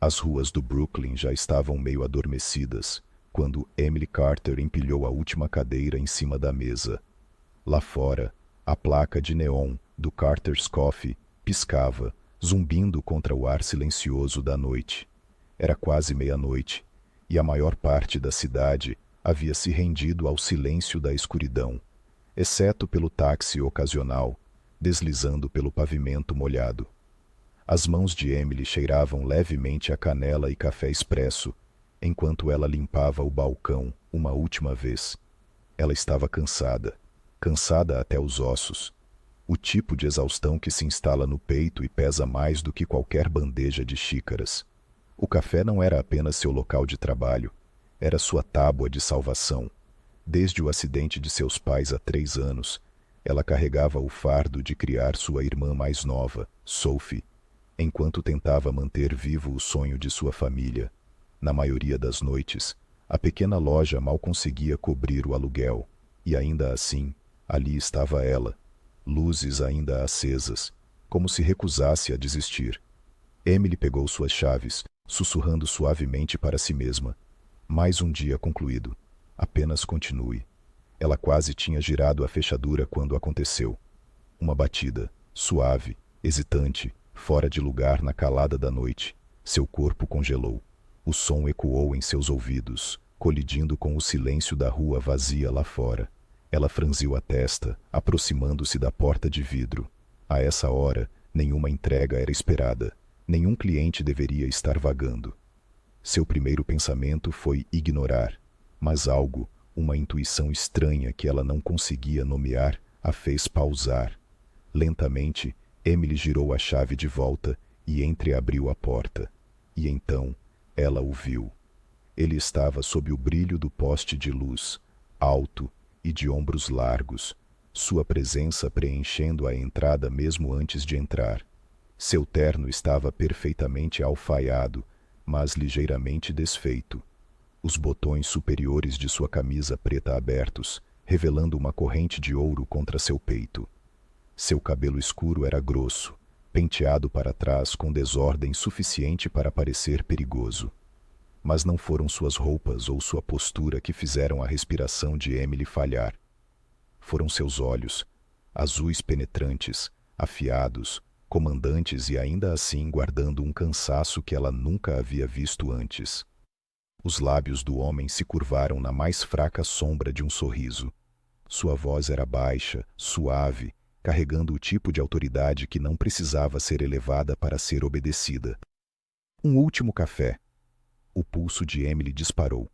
As ruas do Brooklyn já estavam meio adormecidas, quando Emily Carter empilhou a última cadeira em cima da mesa. Lá fora, a placa de neon do Carter's Coffee piscava, zumbindo contra o ar silencioso da noite. Era quase meia-noite, e a maior parte da cidade havia se rendido ao silêncio da escuridão, exceto pelo táxi ocasional, deslizando pelo pavimento molhado. As mãos de Emily cheiravam levemente a canela e café expresso, enquanto ela limpava o balcão uma última vez. Ela estava cansada, cansada até os ossos. O tipo de exaustão que se instala no peito e pesa mais do que qualquer bandeja de xícaras. O café não era apenas seu local de trabalho, era sua tábua de salvação. Desde o acidente de seus pais há 3 anos, ela carregava o fardo de criar sua irmã mais nova, Sophie, enquanto tentava manter vivo o sonho de sua família. Na maioria das noites, a pequena loja mal conseguia cobrir o aluguel, e ainda assim, ali estava ela, luzes ainda acesas, como se recusasse a desistir. Emily pegou suas chaves, sussurrando suavemente para si mesma. Mais um dia concluído. Apenas continue. Ela quase tinha girado a fechadura quando aconteceu. Uma batida, suave, hesitante, fora de lugar na calada da noite. Seu corpo congelou. O som ecoou em seus ouvidos, colidindo com o silêncio da rua vazia lá fora. Ela franziu a testa, aproximando-se da porta de vidro. A essa hora, nenhuma entrega era esperada. Nenhum cliente deveria estar vagando. Seu primeiro pensamento foi ignorar, mas algo, uma intuição estranha que ela não conseguia nomear, a fez pausar. Lentamente, Emily girou a chave de volta e entreabriu a porta. E então, ela o viu. Ele estava sob o brilho do poste de luz, alto e de ombros largos, sua presença preenchendo a entrada mesmo antes de entrar. Seu terno estava perfeitamente alfaiado, mas ligeiramente desfeito. Os botões superiores de sua camisa preta abertos, revelando uma corrente de ouro contra seu peito. Seu cabelo escuro era grosso, penteado para trás com desordem suficiente para parecer perigoso. Mas não foram suas roupas ou sua postura que fizeram a respiração de Emily falhar. Foram seus olhos, azuis penetrantes, afiados, comandantes e ainda assim guardando um cansaço que ela nunca havia visto antes. Os lábios do homem se curvaram na mais fraca sombra de um sorriso. Sua voz era baixa, suave, carregando o tipo de autoridade que não precisava ser elevada para ser obedecida. Um último café. O pulso de Emily disparou.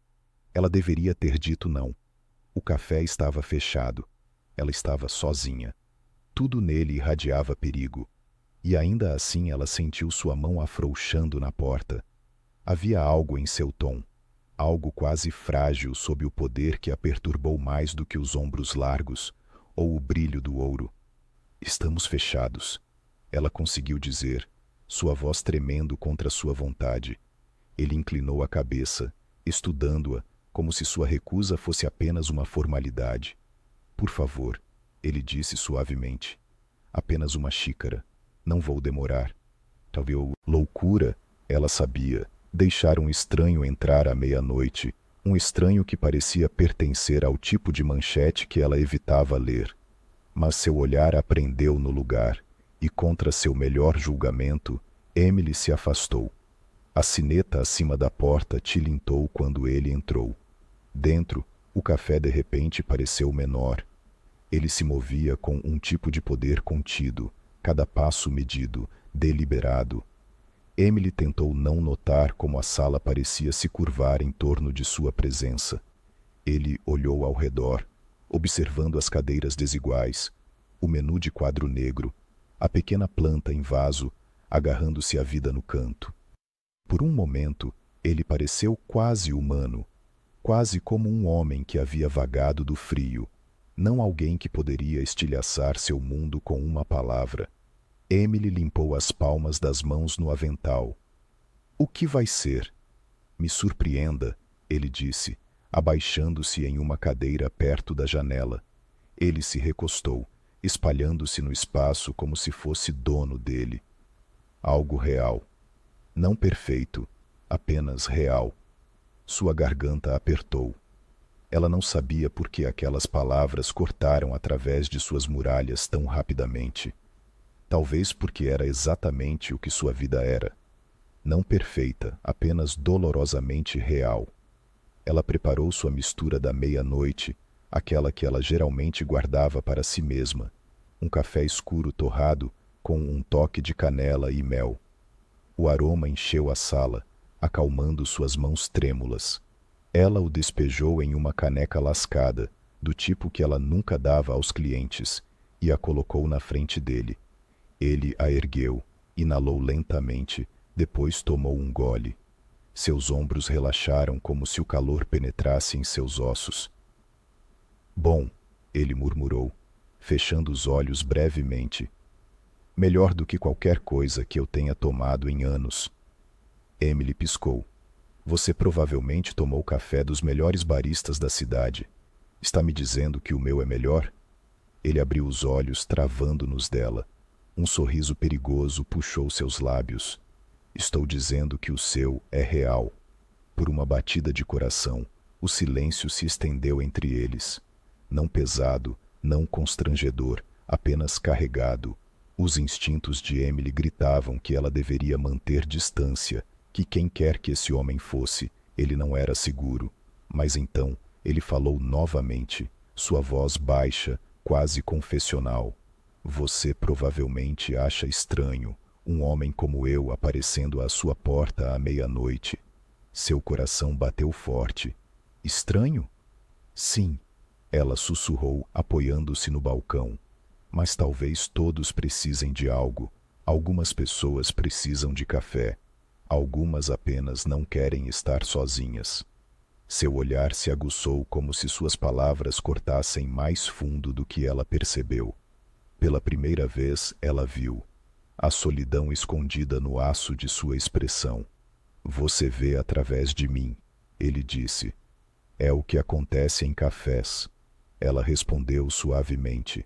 Ela deveria ter dito não. O café estava fechado. Ela estava sozinha. Tudo nele irradiava perigo. E ainda assim ela sentiu sua mão afrouxando na porta. Havia algo em seu tom, algo quase frágil sob o poder que a perturbou mais do que os ombros largos ou o brilho do ouro. Estamos fechados, ela conseguiu dizer, sua voz tremendo contra sua vontade. Ele inclinou a cabeça, estudando-a, como se sua recusa fosse apenas uma formalidade. Por favor, ele disse suavemente. Apenas uma xícara. Não vou demorar. Talvez loucura, ela sabia, deixar um estranho entrar à meia-noite, um estranho que parecia pertencer ao tipo de manchete que ela evitava ler. Mas seu olhar aprendeu no lugar, e contra seu melhor julgamento, Emily se afastou. A sineta acima da porta tilintou quando ele entrou. Dentro, o café de repente pareceu menor. Ele se movia com um tipo de poder contido, cada passo medido, deliberado. Emily tentou não notar como a sala parecia se curvar em torno de sua presença. Ele olhou ao redor, observando as cadeiras desiguais, o menu de quadro negro, a pequena planta em vaso, agarrando-se à vida no canto. Por um momento, ele pareceu quase humano, quase como um homem que havia vagado do frio, não alguém que poderia estilhaçar seu mundo com uma palavra. Emily limpou as palmas das mãos no avental. O que vai ser? Me surpreenda, ele disse, abaixando-se em uma cadeira perto da janela. Ele se recostou, espalhando-se no espaço como se fosse dono dele. Algo real. Não perfeito, apenas real. Sua garganta apertou. Ela não sabia por que aquelas palavras cortaram através de suas muralhas tão rapidamente. Talvez porque era exatamente o que sua vida era. Não perfeita, apenas dolorosamente real. Ela preparou sua mistura da meia-noite, aquela que ela geralmente guardava para si mesma. Um café escuro torrado, com um toque de canela e mel. O aroma encheu a sala, acalmando suas mãos trêmulas. Ela o despejou em uma caneca lascada, do tipo que ela nunca dava aos clientes, e a colocou na frente dele. Ele a ergueu, inalou lentamente, depois tomou um gole. Seus ombros relaxaram como se o calor penetrasse em seus ossos. Bom, ele murmurou, fechando os olhos brevemente. Melhor do que qualquer coisa que eu tenha tomado em anos. Emily piscou. Você provavelmente tomou café dos melhores baristas da cidade. Está me dizendo que o meu é melhor? Ele abriu os olhos, travando-nos dela. Um sorriso perigoso puxou seus lábios. Estou dizendo que o seu é real. Por uma batida de coração, o silêncio se estendeu entre eles. Não pesado, não constrangedor, apenas carregado. Os instintos de Emily gritavam que ela deveria manter distância, que quem quer que esse homem fosse, ele não era seguro. Mas então, ele falou novamente, sua voz baixa, quase confessional. Você provavelmente acha estranho um homem como eu aparecendo à sua porta à meia-noite. Seu coração bateu forte. Estranho? Sim, ela sussurrou, apoiando-se no balcão. Mas talvez todos precisem de algo. Algumas pessoas precisam de café. Algumas apenas não querem estar sozinhas. Seu olhar se aguçou como se suas palavras cortassem mais fundo do que ela percebeu. Pela primeira vez, ela viu a solidão escondida no aço de sua expressão. Você vê através de mim, ele disse. É o que acontece em cafés. Ela respondeu suavemente.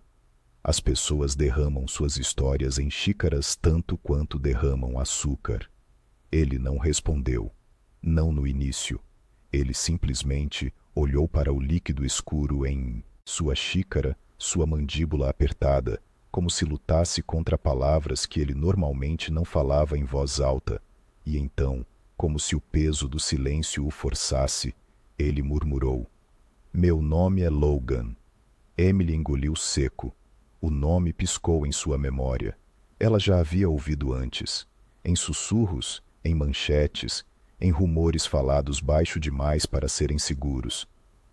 As pessoas derramam suas histórias em xícaras tanto quanto derramam açúcar. Ele não respondeu. Não no início. Ele simplesmente olhou para o líquido escuro em sua xícara, sua mandíbula apertada, como se lutasse contra palavras que ele normalmente não falava em voz alta. E então, como se o peso do silêncio o forçasse, ele murmurou. Meu nome é Logan. Emily engoliu seco. O nome piscou em sua memória. Ela já havia ouvido antes. Em sussurros, em manchetes, em rumores falados baixo demais para serem seguros.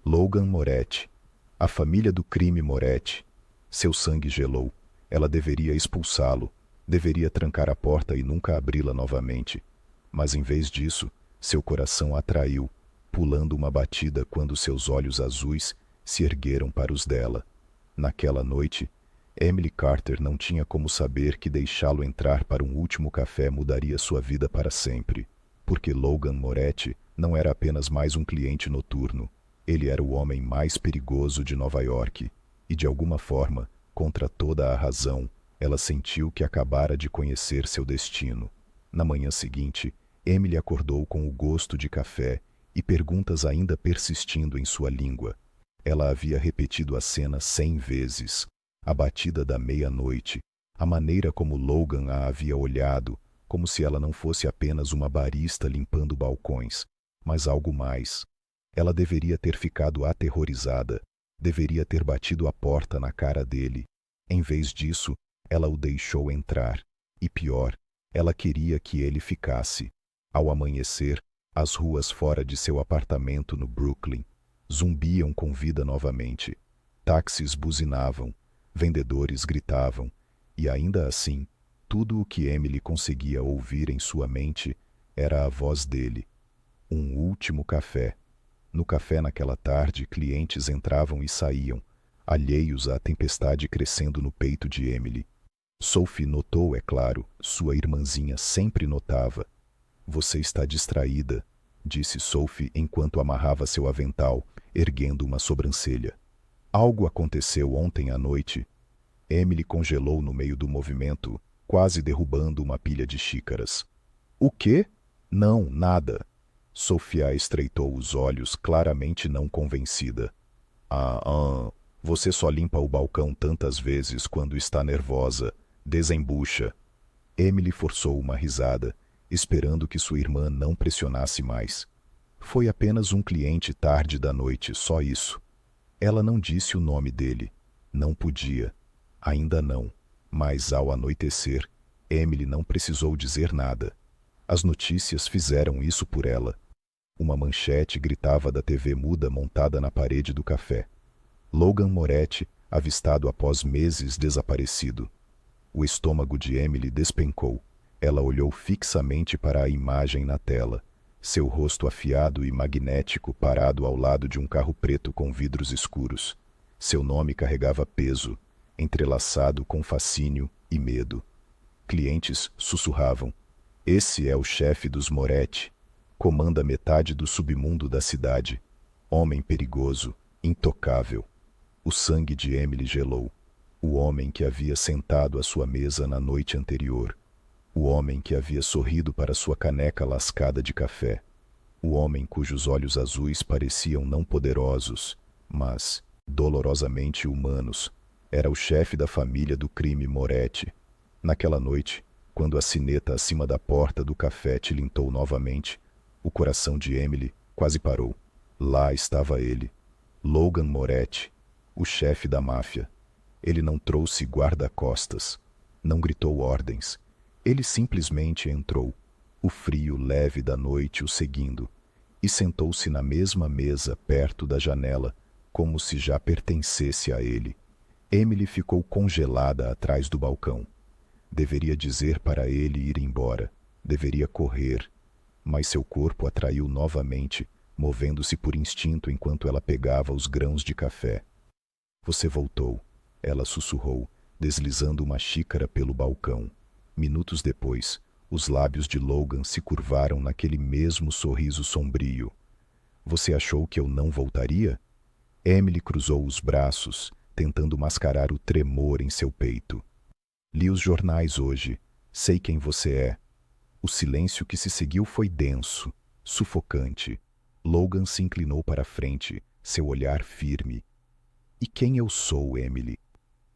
Logan Moretti. A família do crime Moretti. Seu sangue gelou. Ela deveria expulsá-lo. Deveria trancar a porta e nunca abri-la novamente. Mas em vez disso, seu coração atraiu, pulando uma batida quando seus olhos azuis se ergueram para os dela. Naquela noite, Emily Carter não tinha como saber que deixá-lo entrar para um último café mudaria sua vida para sempre. Porque Logan Moretti não era apenas mais um cliente noturno. Ele era o homem mais perigoso de Nova York. E de alguma forma, contra toda a razão, ela sentiu que acabara de conhecer seu destino. Na manhã seguinte, Emily acordou com o gosto de café e perguntas ainda persistindo em sua língua. Ela havia repetido a cena 100 vezes. A batida da meia-noite, a maneira como Logan a havia olhado, como se ela não fosse apenas uma barista limpando balcões, mas algo mais. Ela deveria ter ficado aterrorizada, deveria ter batido a porta na cara dele. Em vez disso, ela o deixou entrar. E pior, ela queria que ele ficasse. Ao amanhecer, as ruas fora de seu apartamento no Brooklyn zumbiam com vida novamente. Táxis buzinavam, vendedores gritavam, e ainda assim, tudo o que Emily conseguia ouvir em sua mente era a voz dele. Um último café. No café naquela tarde, clientes entravam e saíam, alheios à tempestade crescendo no peito de Emily. Sophie notou, é claro, sua irmãzinha sempre notava. Você está distraída, disse Sophie enquanto amarrava seu avental, erguendo uma sobrancelha. Algo aconteceu ontem à noite. Emily congelou no meio do movimento, quase derrubando uma pilha de xícaras. O quê? Não, nada. Sofia estreitou os olhos, claramente não convencida. Você só limpa o balcão tantas vezes quando está nervosa. Desembucha. Emily forçou uma risada, esperando que sua irmã não pressionasse mais. Foi apenas um cliente tarde da noite, só isso. Ela não disse o nome dele. Não podia. Ainda não. Mas ao anoitecer, Emily não precisou dizer nada. As notícias fizeram isso por ela. Uma manchete gritava da TV muda montada na parede do café. Logan Moretti, avistado após meses desaparecido. O estômago de Emily despencou. Ela olhou fixamente para a imagem na tela. Seu rosto afiado e magnético parado ao lado de um carro preto com vidros escuros. Seu nome carregava peso, entrelaçado com fascínio e medo. Clientes sussurravam. Esse é o chefe dos Moretti. Comanda metade do submundo da cidade. Homem perigoso, intocável. O sangue de Emily gelou. O homem que havia sentado à sua mesa na noite anterior. O homem que havia sorrido para sua caneca lascada de café. O homem cujos olhos azuis pareciam não poderosos, mas dolorosamente humanos. Era o chefe da família do crime Moretti. Naquela noite, quando a sineta acima da porta do café tilintou novamente, o coração de Emily quase parou. Lá estava ele, Logan Moretti, o chefe da máfia. Ele não trouxe guarda-costas, não gritou ordens. Ele simplesmente entrou, o frio leve da noite o seguindo, e sentou-se na mesma mesa perto da janela, como se já pertencesse a ele. Emily ficou congelada atrás do balcão. Deveria dizer para ele ir embora, deveria correr, mas seu corpo atraiu novamente, movendo-se por instinto enquanto ela pegava os grãos de café. Você voltou, ela sussurrou, deslizando uma xícara pelo balcão. Minutos depois, os lábios de Logan se curvaram naquele mesmo sorriso sombrio. Você achou que eu não voltaria? Emily cruzou os braços, tentando mascarar o tremor em seu peito. Li os jornais hoje. Sei quem você é. O silêncio que se seguiu foi denso, sufocante. Logan se inclinou para a frente, seu olhar firme. E quem eu sou, Emily?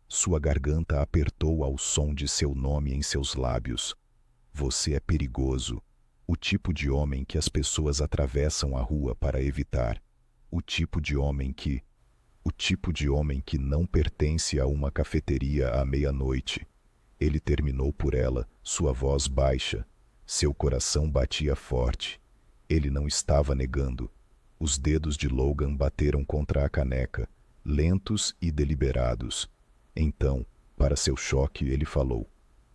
Sua garganta apertou ao som de seu nome em seus lábios. Você é perigoso. O tipo de homem que as pessoas atravessam a rua para evitar. O tipo de homem que não pertence a uma cafeteria à meia-noite. Ele terminou por ela, sua voz baixa. Seu coração batia forte. Ele não estava negando. Os dedos de Logan bateram contra a caneca, lentos e deliberados. Então, para seu choque, ele falou.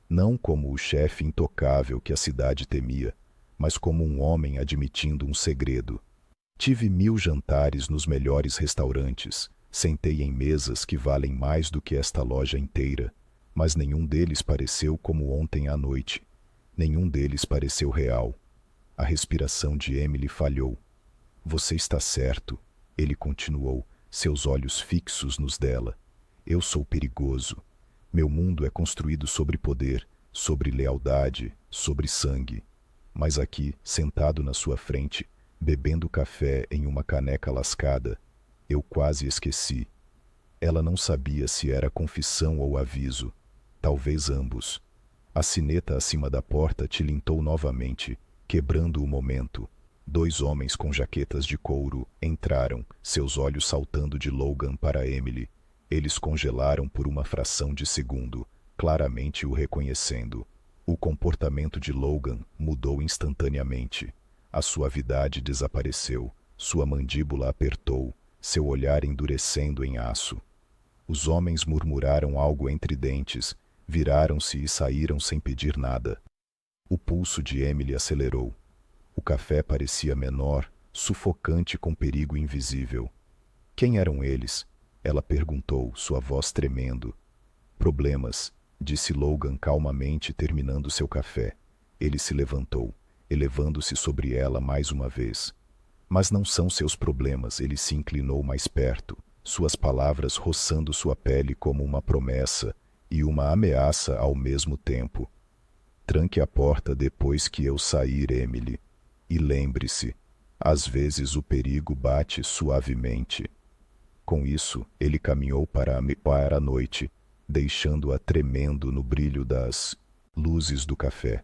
Não como o chefe intocável que a cidade temia, mas como um homem admitindo um segredo. Tive 1000 jantares nos melhores restaurantes. Sentei em mesas que valem mais do que esta loja inteira, mas nenhum deles pareceu como ontem à noite. Nenhum deles pareceu real. A respiração de Emily falhou. Você está certo, ele continuou, seus olhos fixos nos dela. Eu sou perigoso. Meu mundo é construído sobre poder, sobre lealdade, sobre sangue. Mas aqui, sentado na sua frente, bebendo café em uma caneca lascada, eu quase esqueci. Ela não sabia se era confissão ou aviso. Talvez ambos. A sineta acima da porta tilintou novamente, quebrando o momento. 2 homens com jaquetas de couro entraram, seus olhos saltando de Logan para Emily. Eles congelaram por uma fração de segundo, claramente o reconhecendo. O comportamento de Logan mudou instantaneamente. A suavidade desapareceu, sua mandíbula apertou, seu olhar endurecendo em aço. Os homens murmuraram algo entre dentes, viraram-se e saíram sem pedir nada. O pulso de Emily acelerou. O café parecia menor, sufocante com perigo invisível. Quem eram eles? Ela perguntou, sua voz tremendo. Problemas, disse Logan calmamente, terminando seu café. Ele se levantou, elevando-se sobre ela mais uma vez. Mas não são seus problemas, ele se inclinou mais perto, suas palavras roçando sua pele como uma promessa e uma ameaça ao mesmo tempo. Tranque a porta depois que eu sair, Emily. E lembre-se, Às vezes o perigo bate suavemente. Com isso, ele caminhou para a noite, deixando-a tremendo no brilho das luzes do café.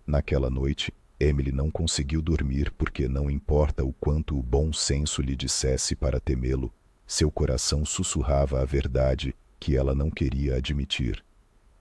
Naquela noite, Emily não conseguiu dormir porque não importa o quanto o bom senso lhe dissesse para temê-lo, seu coração sussurrava a verdade que ela não queria admitir.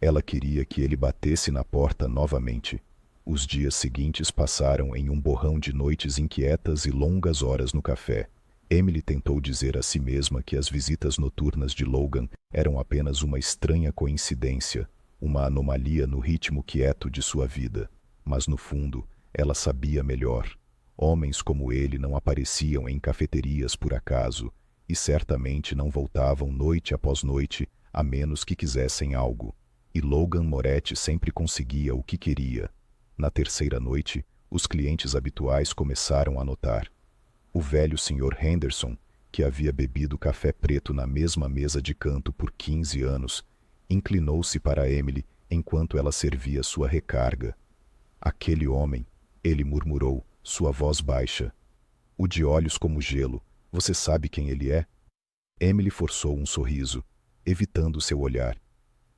Ela queria que ele batesse na porta novamente. Os dias seguintes passaram em um borrão de noites inquietas e longas horas no café. Emily tentou dizer a si mesma que as visitas noturnas de Logan eram apenas uma estranha coincidência, uma anomalia no ritmo quieto de sua vida. Mas no fundo, ela sabia melhor. Homens como ele não apareciam em cafeterias por acaso, e certamente não voltavam noite após noite, a menos que quisessem algo. E Logan Moretti sempre conseguia o que queria. Na terceira noite, os clientes habituais começaram a notar. O velho Sr. Henderson, que havia bebido café preto na mesma mesa de canto por 15 anos, inclinou-se para Emily enquanto ela servia sua recarga. Aquele homem, ele murmurou, sua voz baixa. O de olhos como gelo, você sabe quem ele é? Emily forçou um sorriso, evitando seu olhar.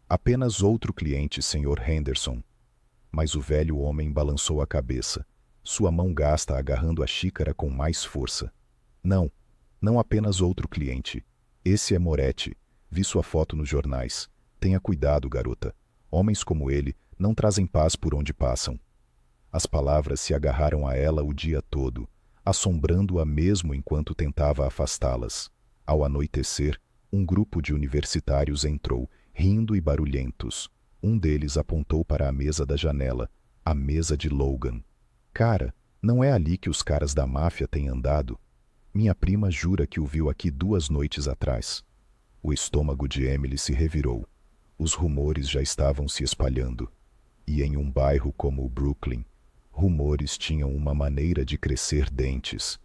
Apenas outro cliente, Sr. Henderson. Mas o velho homem balançou a cabeça, sua mão gasta agarrando a xícara com mais força. Não, não apenas outro cliente. Esse é Moretti. Vi sua foto nos jornais. Tenha cuidado, garota. Homens como ele não trazem paz por onde passam. As palavras se agarraram a ela o dia todo, assombrando-a mesmo enquanto tentava afastá-las. Ao anoitecer, um grupo de universitários entrou, rindo e barulhentos. Um deles apontou para a mesa da janela, a mesa de Logan. Cara, não é ali que os caras da máfia têm andado? Minha prima jura que o viu aqui 2 noites atrás. O estômago de Emily se revirou. Os rumores já estavam se espalhando. E em um bairro como o Brooklyn, rumores tinham uma maneira de crescer dentes.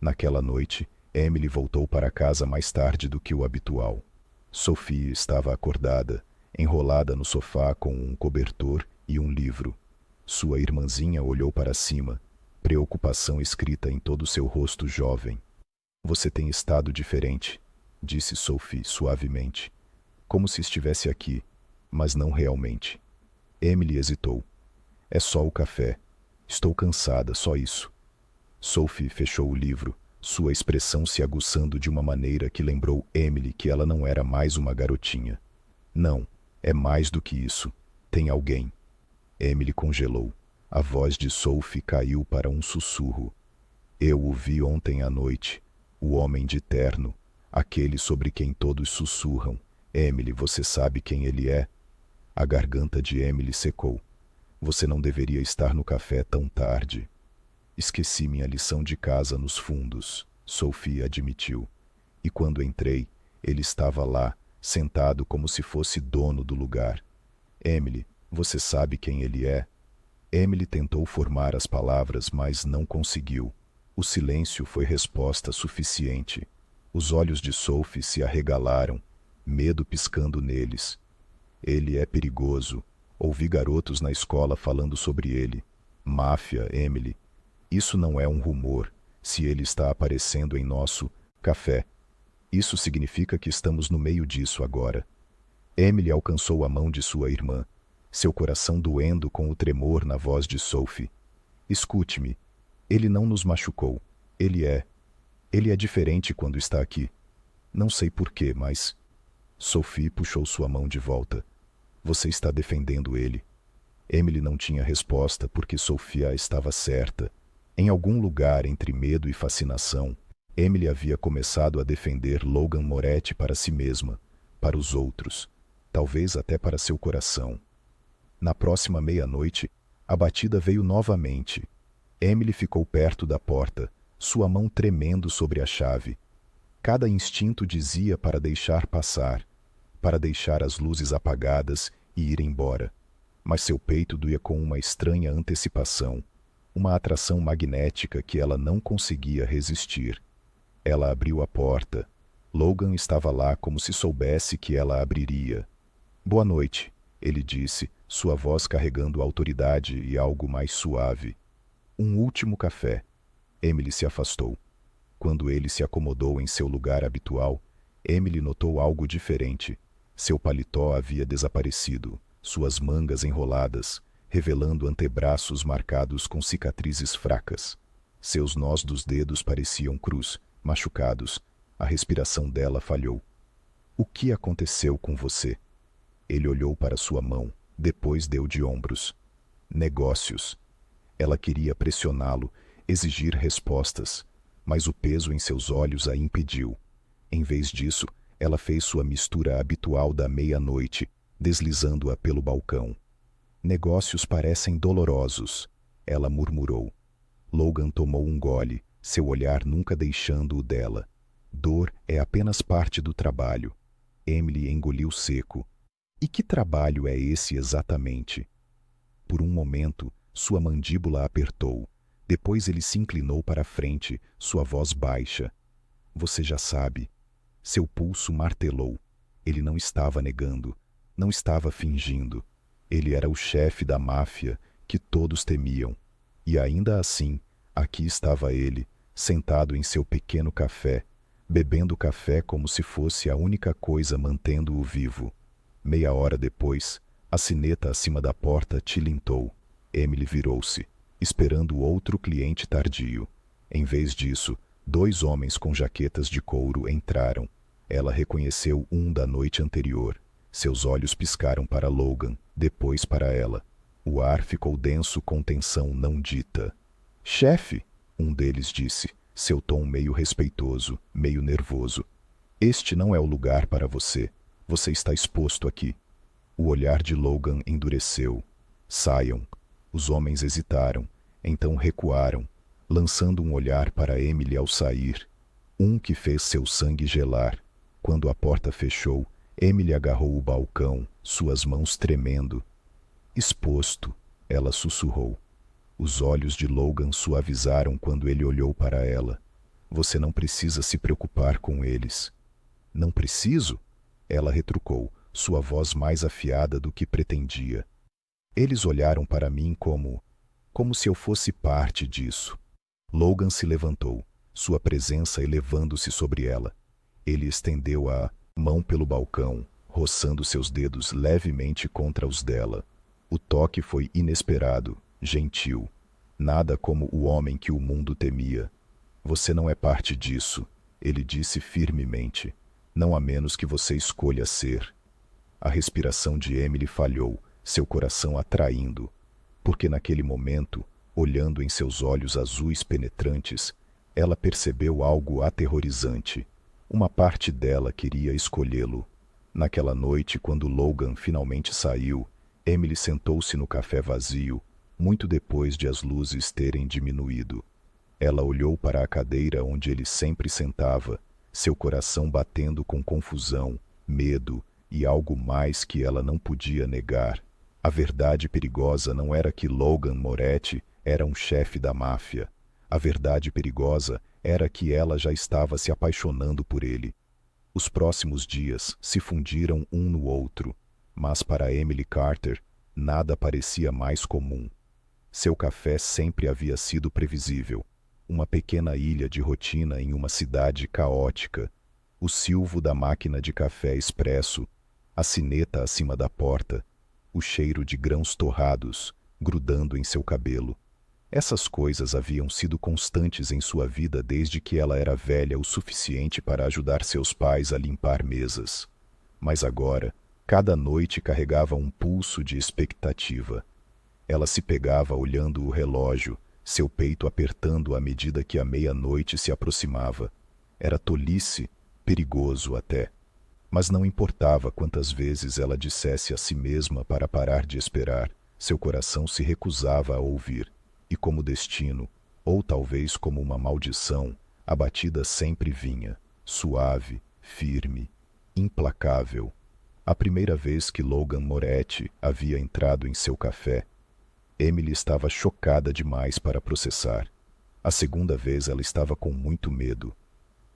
Naquela noite, Emily voltou para casa mais tarde do que o habitual. Sophie estava acordada, enrolada no sofá com um cobertor e um livro. Sua irmãzinha olhou para cima, preocupação escrita em todo seu rosto jovem. Você tem estado diferente, disse Sophie suavemente, como se estivesse aqui, mas não realmente. Emily hesitou. É só o café. Estou cansada, só isso. Sophie fechou o livro, sua expressão se aguçando de uma maneira que lembrou Emily que ela não era mais uma garotinha. Não, é mais do que isso. Tem alguém. Emily congelou. A voz de Sophie caiu para um sussurro. Eu o vi ontem à noite. O homem de terno. Aquele sobre quem todos sussurram. Emily, você sabe quem ele é? A garganta de Emily secou. Você não deveria estar no café tão tarde. Esqueci minha lição de casa nos fundos, Sophie admitiu. E quando entrei, ele estava lá, sentado como se fosse dono do lugar. Emily, você sabe quem ele é? Emily tentou formar as palavras, mas não conseguiu. O silêncio foi resposta suficiente. Os olhos de Sophie se arregalaram, medo piscando neles. Ele é perigoso. Ouvi garotos na escola falando sobre ele. Máfia, Emily. Isso não é um rumor, se ele está aparecendo em nosso café. Isso significa que estamos no meio disso agora. Emily alcançou a mão de sua irmã, seu coração doendo com o tremor na voz de Sophie. Escute-me, ele não nos machucou. Ele é diferente quando está aqui. Não sei porquê, mas... Sophie puxou sua mão de volta. Você está defendendo ele. Emily não tinha resposta porque Sophia estava certa. Em algum lugar entre medo e fascinação, Emily havia começado a defender Logan Moretti para si mesma, para os outros, talvez até para seu coração. Na próxima meia-noite, a batida veio novamente. Emily ficou perto da porta, sua mão tremendo sobre a chave. Cada instinto dizia para deixar passar, para deixar as luzes apagadas e ir embora. Mas seu peito doía com uma estranha antecipação, uma atração magnética que ela não conseguia resistir. Ela abriu a porta. Logan estava lá como se soubesse que ela abriria. Boa noite, ele disse, sua voz carregando autoridade e algo mais suave. Um último café. Emily se afastou. Quando ele se acomodou em seu lugar habitual, Emily notou algo diferente. Seu paletó havia desaparecido, suas mangas enroladas, revelando antebraços marcados com cicatrizes fracas. Seus nós dos dedos pareciam cruz, machucados. A respiração dela falhou. O que aconteceu com você? Ele olhou para sua mão, depois deu de ombros. Negócios. Ela queria pressioná-lo, exigir respostas, mas o peso em seus olhos a impediu. Em vez disso, ela fez sua mistura habitual da meia-noite, deslizando-a pelo balcão. Negócios parecem dolorosos, ela murmurou. Logan tomou um gole, seu olhar nunca deixando o dela. Dor é apenas parte do trabalho. Emily engoliu seco. E que trabalho é esse exatamente? Por um momento, sua mandíbula apertou. Depois ele se inclinou para a frente, sua voz baixa. Você já sabe. Seu pulso martelou. Ele não estava negando. Não estava fingindo. Ele era o chefe da máfia que todos temiam. E ainda assim, aqui estava ele, sentado em seu pequeno café, bebendo café como se fosse a única coisa mantendo-o vivo. Meia hora depois, a sineta acima da porta tilintou. Emily virou-se, esperando outro cliente tardio. Em vez disso, 2 homens com jaquetas de couro entraram. Ela reconheceu um da noite anterior. Seus olhos piscaram para Logan, depois para ela. O ar ficou denso com tensão não dita. Chefe, um deles disse, seu tom meio respeitoso, meio nervoso. Este não é o lugar para você. Você está exposto aqui. O olhar de Logan endureceu. Saiam. Os homens hesitaram, então recuaram, lançando um olhar para Emily ao sair. Um que fez seu sangue gelar. Quando a porta fechou, Emily agarrou o balcão, suas mãos tremendo. Exposto, ela sussurrou. Os olhos de Logan suavizaram quando ele olhou para ela. Você não precisa se preocupar com eles. Não preciso? Ela retrucou, sua voz mais afiada do que pretendia. Eles olharam para mim como se eu fosse parte disso. Logan se levantou, sua presença elevando-se sobre ela. Ele estendeu a mão pelo balcão, roçando seus dedos levemente contra os dela. O toque foi inesperado, gentil. Nada como o homem que o mundo temia. Você não é parte disso, ele disse firmemente. Não a menos que você escolha ser. A respiração de Emily falhou, seu coração atraindo, porque naquele momento, olhando em seus olhos azuis penetrantes, ela percebeu algo aterrorizante. Uma parte dela queria escolhê-lo. Naquela noite, quando Logan finalmente saiu, Emily sentou-se no café vazio, muito depois de as luzes terem diminuído. Ela olhou para a cadeira onde ele sempre sentava, seu coração batendo com confusão, medo e algo mais que ela não podia negar. A verdade perigosa não era que Logan Moretti era um chefe da máfia. A verdade perigosa era que ela já estava se apaixonando por ele. Os próximos dias se fundiram um no outro, mas para Emily Carter, nada parecia mais comum. Seu café sempre havia sido previsível. Uma pequena ilha de rotina em uma cidade caótica. O silvo da máquina de café expresso, a sineta acima da porta, o cheiro de grãos torrados, grudando em seu cabelo. Essas coisas haviam sido constantes em sua vida desde que ela era velha o suficiente para ajudar seus pais a limpar mesas. Mas agora, cada noite carregava um pulso de expectativa. Ela se pegava olhando o relógio, seu peito apertando à medida que a meia-noite se aproximava. Era tolice, perigoso até. Mas não importava quantas vezes ela dissesse a si mesma para parar de esperar, seu coração se recusava a ouvir. E como destino, ou talvez como uma maldição, a batida sempre vinha, suave, firme, implacável. A primeira vez que Logan Moretti havia entrado em seu café, Emily estava chocada demais para processar. A segunda vez ela estava com muito medo.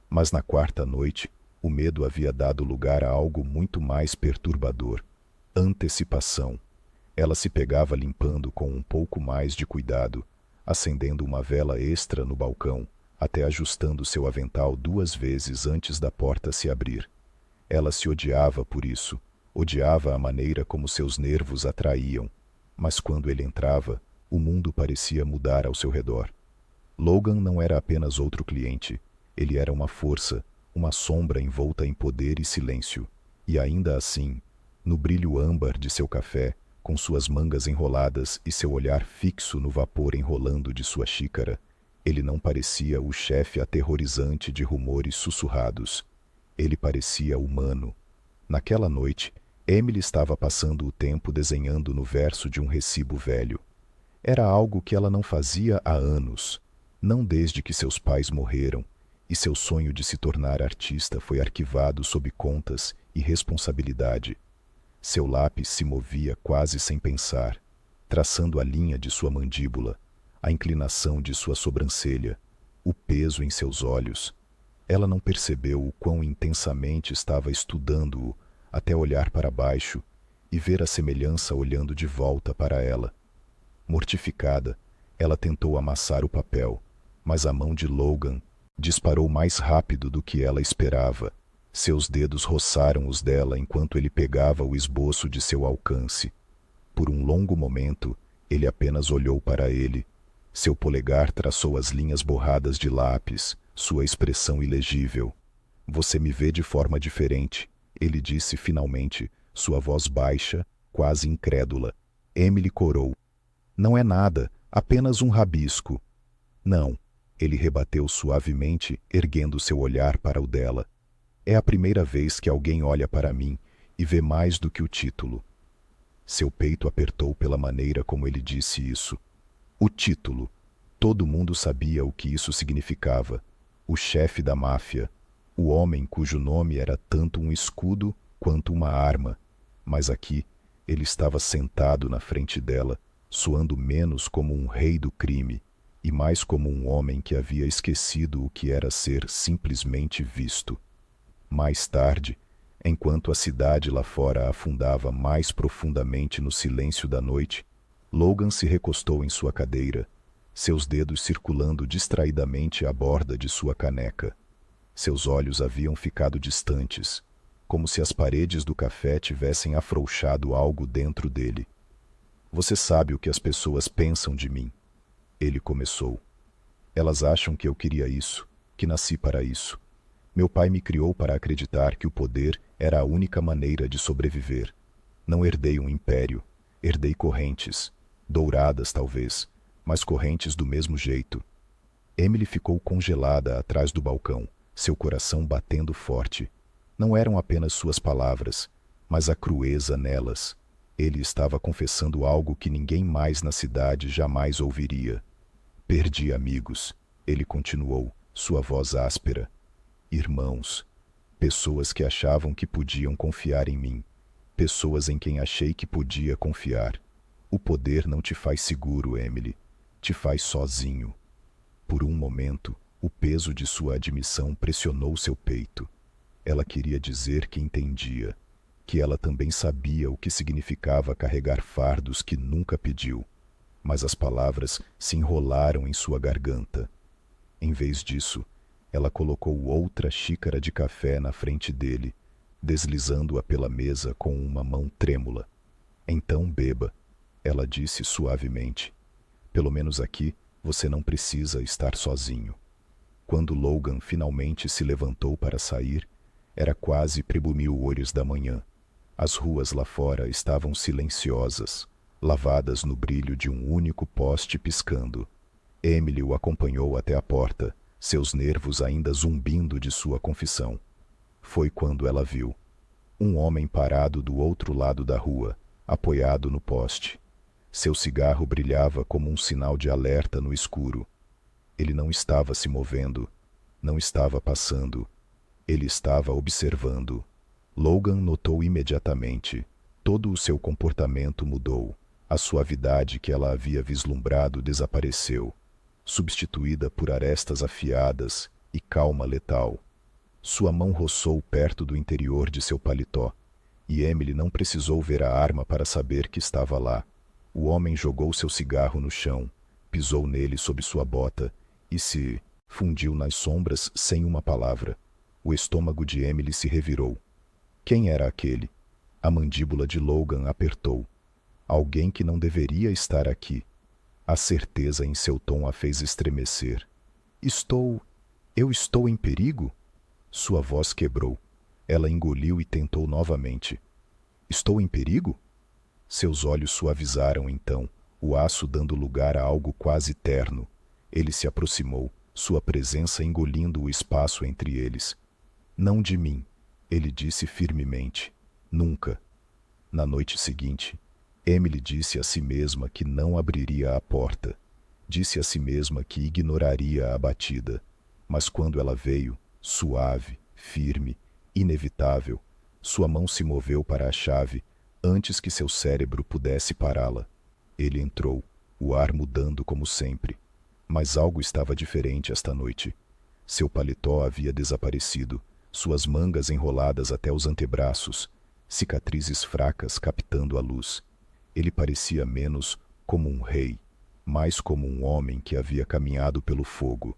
Mas na quarta noite, o medo havia dado lugar a algo muito mais perturbador. Antecipação. Ela se pegava limpando com um pouco mais de cuidado, acendendo uma vela extra no balcão, até ajustando seu avental 2 vezes antes da porta se abrir. Ela se odiava por isso, odiava a maneira como seus nervos a traíam, mas quando ele entrava, o mundo parecia mudar ao seu redor. Logan não era apenas outro cliente, ele era uma força, uma sombra envolta em poder e silêncio, e ainda assim, no brilho âmbar de seu café, com suas mangas enroladas e seu olhar fixo no vapor enrolando de sua xícara, ele não parecia o chefe aterrorizante de rumores sussurrados. Ele parecia humano. Naquela noite, Emily estava passando o tempo desenhando no verso de um recibo velho. Era algo que ela não fazia há anos, não desde que seus pais morreram, e seu sonho de se tornar artista foi arquivado sob contas e responsabilidade. Seu lápis se movia quase sem pensar, traçando a linha de sua mandíbula, a inclinação de sua sobrancelha, o peso em seus olhos. Ela não percebeu o quão intensamente estava estudando-o até olhar para baixo e ver a semelhança olhando de volta para ela. Mortificada, ela tentou amassar o papel, mas a mão de Logan disparou mais rápido do que ela esperava. Seus dedos roçaram os dela enquanto ele pegava o esboço de seu alcance. Por um longo momento, ele apenas olhou para ele. Seu polegar traçou as linhas borradas de lápis, sua expressão ilegível. "Você me vê de forma diferente", ele disse finalmente, sua voz baixa, quase incrédula. Emily corou. "Não é nada, apenas um rabisco." "Não", ele rebateu suavemente, erguendo seu olhar para o dela. "É a primeira vez que alguém olha para mim e vê mais do que o título." Seu peito apertou pela maneira como ele disse isso. O título. Todo mundo sabia o que isso significava. O chefe da máfia. O homem cujo nome era tanto um escudo quanto uma arma. Mas aqui, ele estava sentado na frente dela, soando menos como um rei do crime e mais como um homem que havia esquecido o que era ser simplesmente visto. Mais tarde, enquanto a cidade lá fora afundava mais profundamente no silêncio da noite, Logan se recostou em sua cadeira, seus dedos circulando distraidamente a borda de sua caneca. Seus olhos haviam ficado distantes, como se as paredes do café tivessem afrouxado algo dentro dele. "Você sabe o que as pessoas pensam de mim", ele começou. "Elas acham que eu queria isso, que nasci para isso. Meu pai me criou para acreditar que o poder era a única maneira de sobreviver. Não herdei um império, herdei correntes, douradas talvez, mas correntes do mesmo jeito." Emily ficou congelada atrás do balcão, seu coração batendo forte. Não eram apenas suas palavras, mas a crueza nelas. Ele estava confessando algo que ninguém mais na cidade jamais ouviria. "Perdi amigos", ele continuou, sua voz áspera. "Irmãos. Pessoas que achavam que podiam confiar em mim. Pessoas em quem achei que podia confiar. O poder não te faz seguro, Emily. Te faz sozinho." Por um momento, o peso de sua admissão pressionou seu peito. Ela queria dizer que entendia, que ela também sabia o que significava carregar fardos que nunca pediu, mas as palavras se enrolaram em sua garganta. Em vez disso, ela colocou outra xícara de café na frente dele, deslizando-a pela mesa com uma mão trêmula. "Então beba", ela disse suavemente. "Pelo menos aqui, você não precisa estar sozinho." Quando Logan finalmente se levantou para sair, era quase pre-mil-horas da manhã. As ruas lá fora estavam silenciosas, lavadas no brilho de um único poste piscando. Emily o acompanhou até a porta, seus nervos ainda zumbindo de sua confissão. Foi quando ela viu um homem parado do outro lado da rua, apoiado no poste. Seu cigarro brilhava como um sinal de alerta no escuro. Ele não estava se movendo, não estava passando. Ele estava observando. Logan notou imediatamente. Todo o seu comportamento mudou. A suavidade que ela havia vislumbrado desapareceu, substituída por arestas afiadas e calma letal. Sua mão roçou perto do interior de seu paletó, e Emily não precisou ver a arma para saber que estava lá. O homem jogou seu cigarro no chão, pisou nele sob sua bota e se fundiu nas sombras sem uma palavra. O estômago de Emily se revirou. Quem era aquele? A mandíbula de Logan apertou. Alguém que não deveria estar aqui. A certeza em seu tom a fez estremecer. Eu estou em perigo? Sua voz quebrou. Ela engoliu e tentou novamente. Estou em perigo? Seus olhos suavizaram então, o aço dando lugar a algo quase terno. Ele se aproximou, sua presença engolindo o espaço entre eles. Não de mim, ele disse firmemente. Nunca. Na noite seguinte, Emily disse a si mesma que não abriria a porta. Disse a si mesma que ignoraria a batida. Mas quando ela veio, suave, firme, inevitável, sua mão se moveu para a chave antes que seu cérebro pudesse pará-la. Ele entrou, o ar mudando como sempre. Mas algo estava diferente esta noite. Seu paletó havia desaparecido, suas mangas enroladas até os antebraços, cicatrizes fracas captando a luz. Ele parecia menos como um rei, mais como um homem que havia caminhado pelo fogo.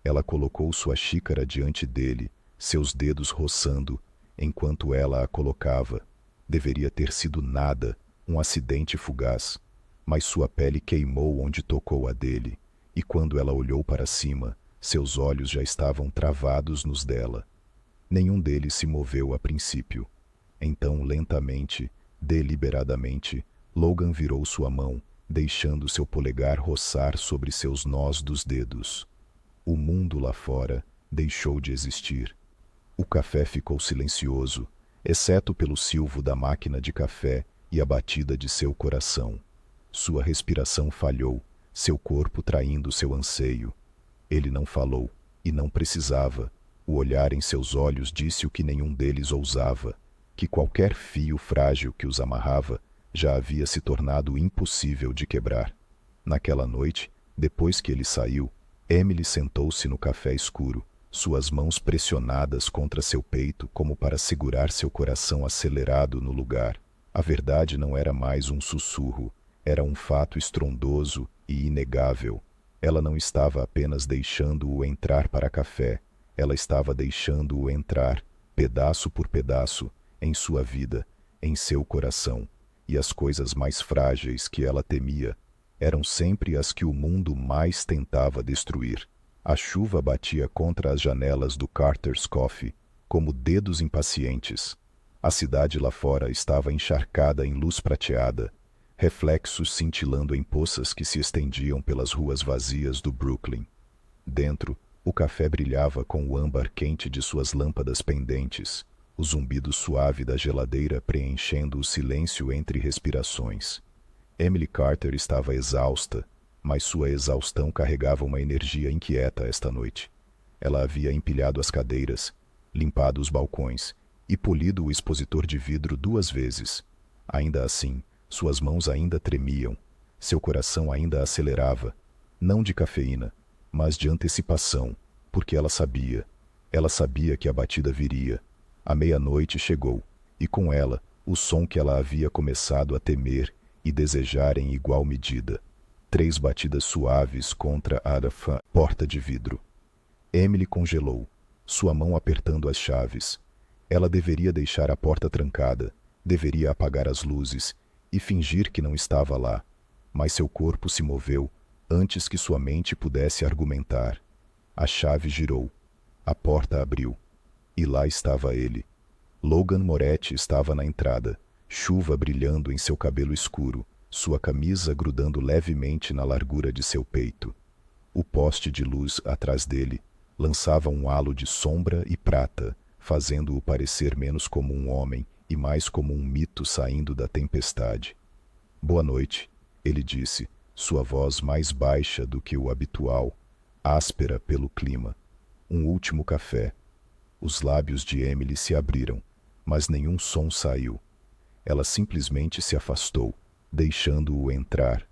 Ela colocou sua xícara diante dele, seus dedos roçando, enquanto ela a colocava. Deveria ter sido nada, um acidente fugaz. Mas sua pele queimou onde tocou a dele, e quando ela olhou para cima, seus olhos já estavam travados nos dela. Nenhum deles se moveu a princípio. Então, lentamente, deliberadamente, Logan virou sua mão, deixando seu polegar roçar sobre seus nós dos dedos. O mundo lá fora deixou de existir. O café ficou silencioso, exceto pelo silvo da máquina de café e a batida de seu coração. Sua respiração falhou, seu corpo traindo seu anseio. Ele não falou, e não precisava. O olhar em seus olhos disse o que nenhum deles ousava, que qualquer fio frágil que os amarrava já havia se tornado impossível de quebrar. Naquela noite, depois que ele saiu, Emily sentou-se no café escuro, suas mãos pressionadas contra seu peito como para segurar seu coração acelerado no lugar. A verdade não era mais um sussurro, era um fato estrondoso e inegável. Ela não estava apenas deixando-o entrar para café, ela estava deixando-o entrar, pedaço por pedaço, em sua vida, em seu coração. E as coisas mais frágeis que ela temia eram sempre as que o mundo mais tentava destruir. A chuva batia contra as janelas do Carter's Coffee, como dedos impacientes. A cidade lá fora estava encharcada em luz prateada, reflexos cintilando em poças que se estendiam pelas ruas vazias do Brooklyn. Dentro, o café brilhava com o âmbar quente de suas lâmpadas pendentes, o zumbido suave da geladeira preenchendo o silêncio entre respirações. Emily Carter estava exausta, mas sua exaustão carregava uma energia inquieta esta noite. Ela havia empilhado as cadeiras, limpado os balcões e polido o expositor de vidro 2 vezes. Ainda assim, suas mãos ainda tremiam, seu coração ainda acelerava, não de cafeína, mas de antecipação, porque ela sabia que a batida viria. A meia-noite chegou, e com ela, o som que ela havia começado a temer e desejar em igual medida. 3 batidas suaves contra a porta de vidro. Emily congelou, sua mão apertando as chaves. Ela deveria deixar a porta trancada, deveria apagar as luzes e fingir que não estava lá, mas seu corpo se moveu antes que sua mente pudesse argumentar. A chave girou, a porta abriu, e lá estava ele. Logan Moretti estava na entrada, chuva brilhando em seu cabelo escuro, sua camisa grudando levemente na largura de seu peito. O poste de luz atrás dele lançava um halo de sombra e prata, fazendo-o parecer menos como um homem e mais como um mito saindo da tempestade. Boa noite, ele disse, sua voz mais baixa do que o habitual, áspera pelo clima. Um último café. Os lábios de Emily se abriram, mas nenhum som saiu. Ela simplesmente se afastou, deixando-o entrar.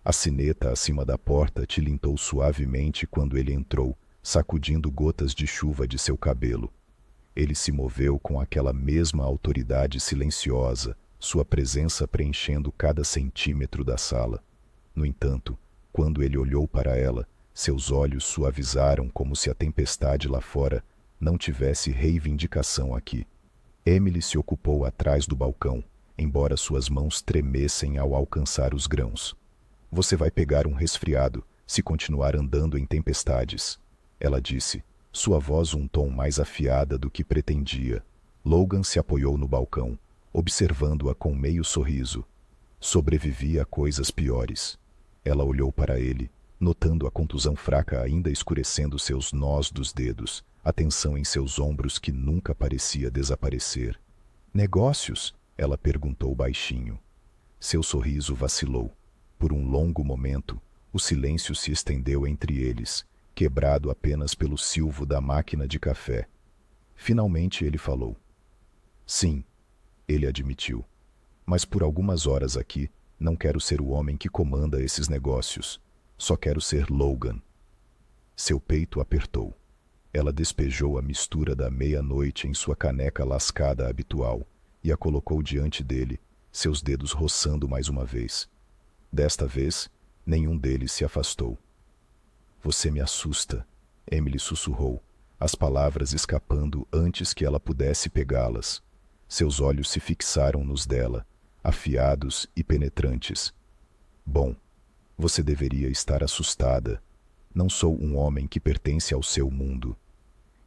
A sineta acima da porta tilintou suavemente quando ele entrou, sacudindo gotas de chuva de seu cabelo. Ele se moveu com aquela mesma autoridade silenciosa, sua presença preenchendo cada centímetro da sala. No entanto, Quando ele olhou para ela, seus olhos suavizaram como se a tempestade lá fora não tivesse reivindicação aqui. Emily se ocupou atrás do balcão, embora suas mãos tremessem ao alcançar os grãos. Você vai pegar um resfriado se continuar andando em tempestades, ela disse, sua voz um tom mais afiada do que pretendia. Logan se apoiou no balcão, observando-a com meio sorriso. Sobrevivi a coisas piores. Ela olhou para ele, notando a contusão fraca ainda escurecendo seus nós dos dedos, a tensão em seus ombros que nunca parecia desaparecer. Negócios? Ela perguntou baixinho. Seu sorriso vacilou. Por um longo momento, o silêncio se estendeu entre eles, quebrado apenas pelo silvo da máquina de café. Finalmente ele falou. Sim, ele admitiu. Mas por algumas horas aqui, não quero ser o homem que comanda esses negócios. Só quero ser Logan. Seu peito apertou. Ela despejou a mistura da meia-noite em sua caneca lascada habitual e a colocou diante dele, seus dedos roçando mais uma vez. Desta vez, nenhum deles se afastou. Você me assusta, Emily sussurrou, as palavras escapando antes que ela pudesse pegá-las. Seus olhos se fixaram nos dela, afiados e penetrantes. Bom, você deveria estar assustada. Não sou um homem que pertence ao seu mundo.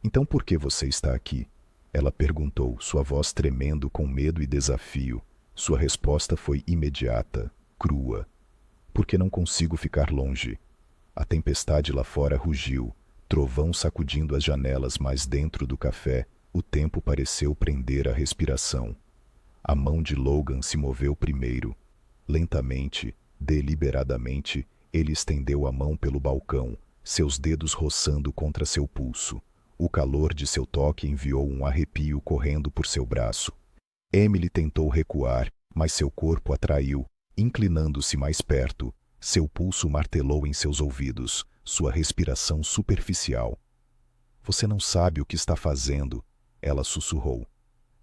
Então por que você está aqui? Ela perguntou, sua voz tremendo com medo e desafio. Sua resposta foi imediata, crua. Porque não consigo ficar longe. A tempestade lá fora rugiu, trovão sacudindo as janelas, mas dentro do café, o tempo pareceu prender a respiração. A mão de Logan se moveu primeiro. Lentamente, deliberadamente, ele estendeu a mão pelo balcão, seus dedos roçando contra seu pulso. O calor de seu toque enviou um arrepio correndo por seu braço. Emily tentou recuar, mas seu corpo atraiu, inclinando-se mais perto. Seu pulso martelou em seus ouvidos, sua respiração superficial. Você não sabe o que está fazendo, ela sussurrou.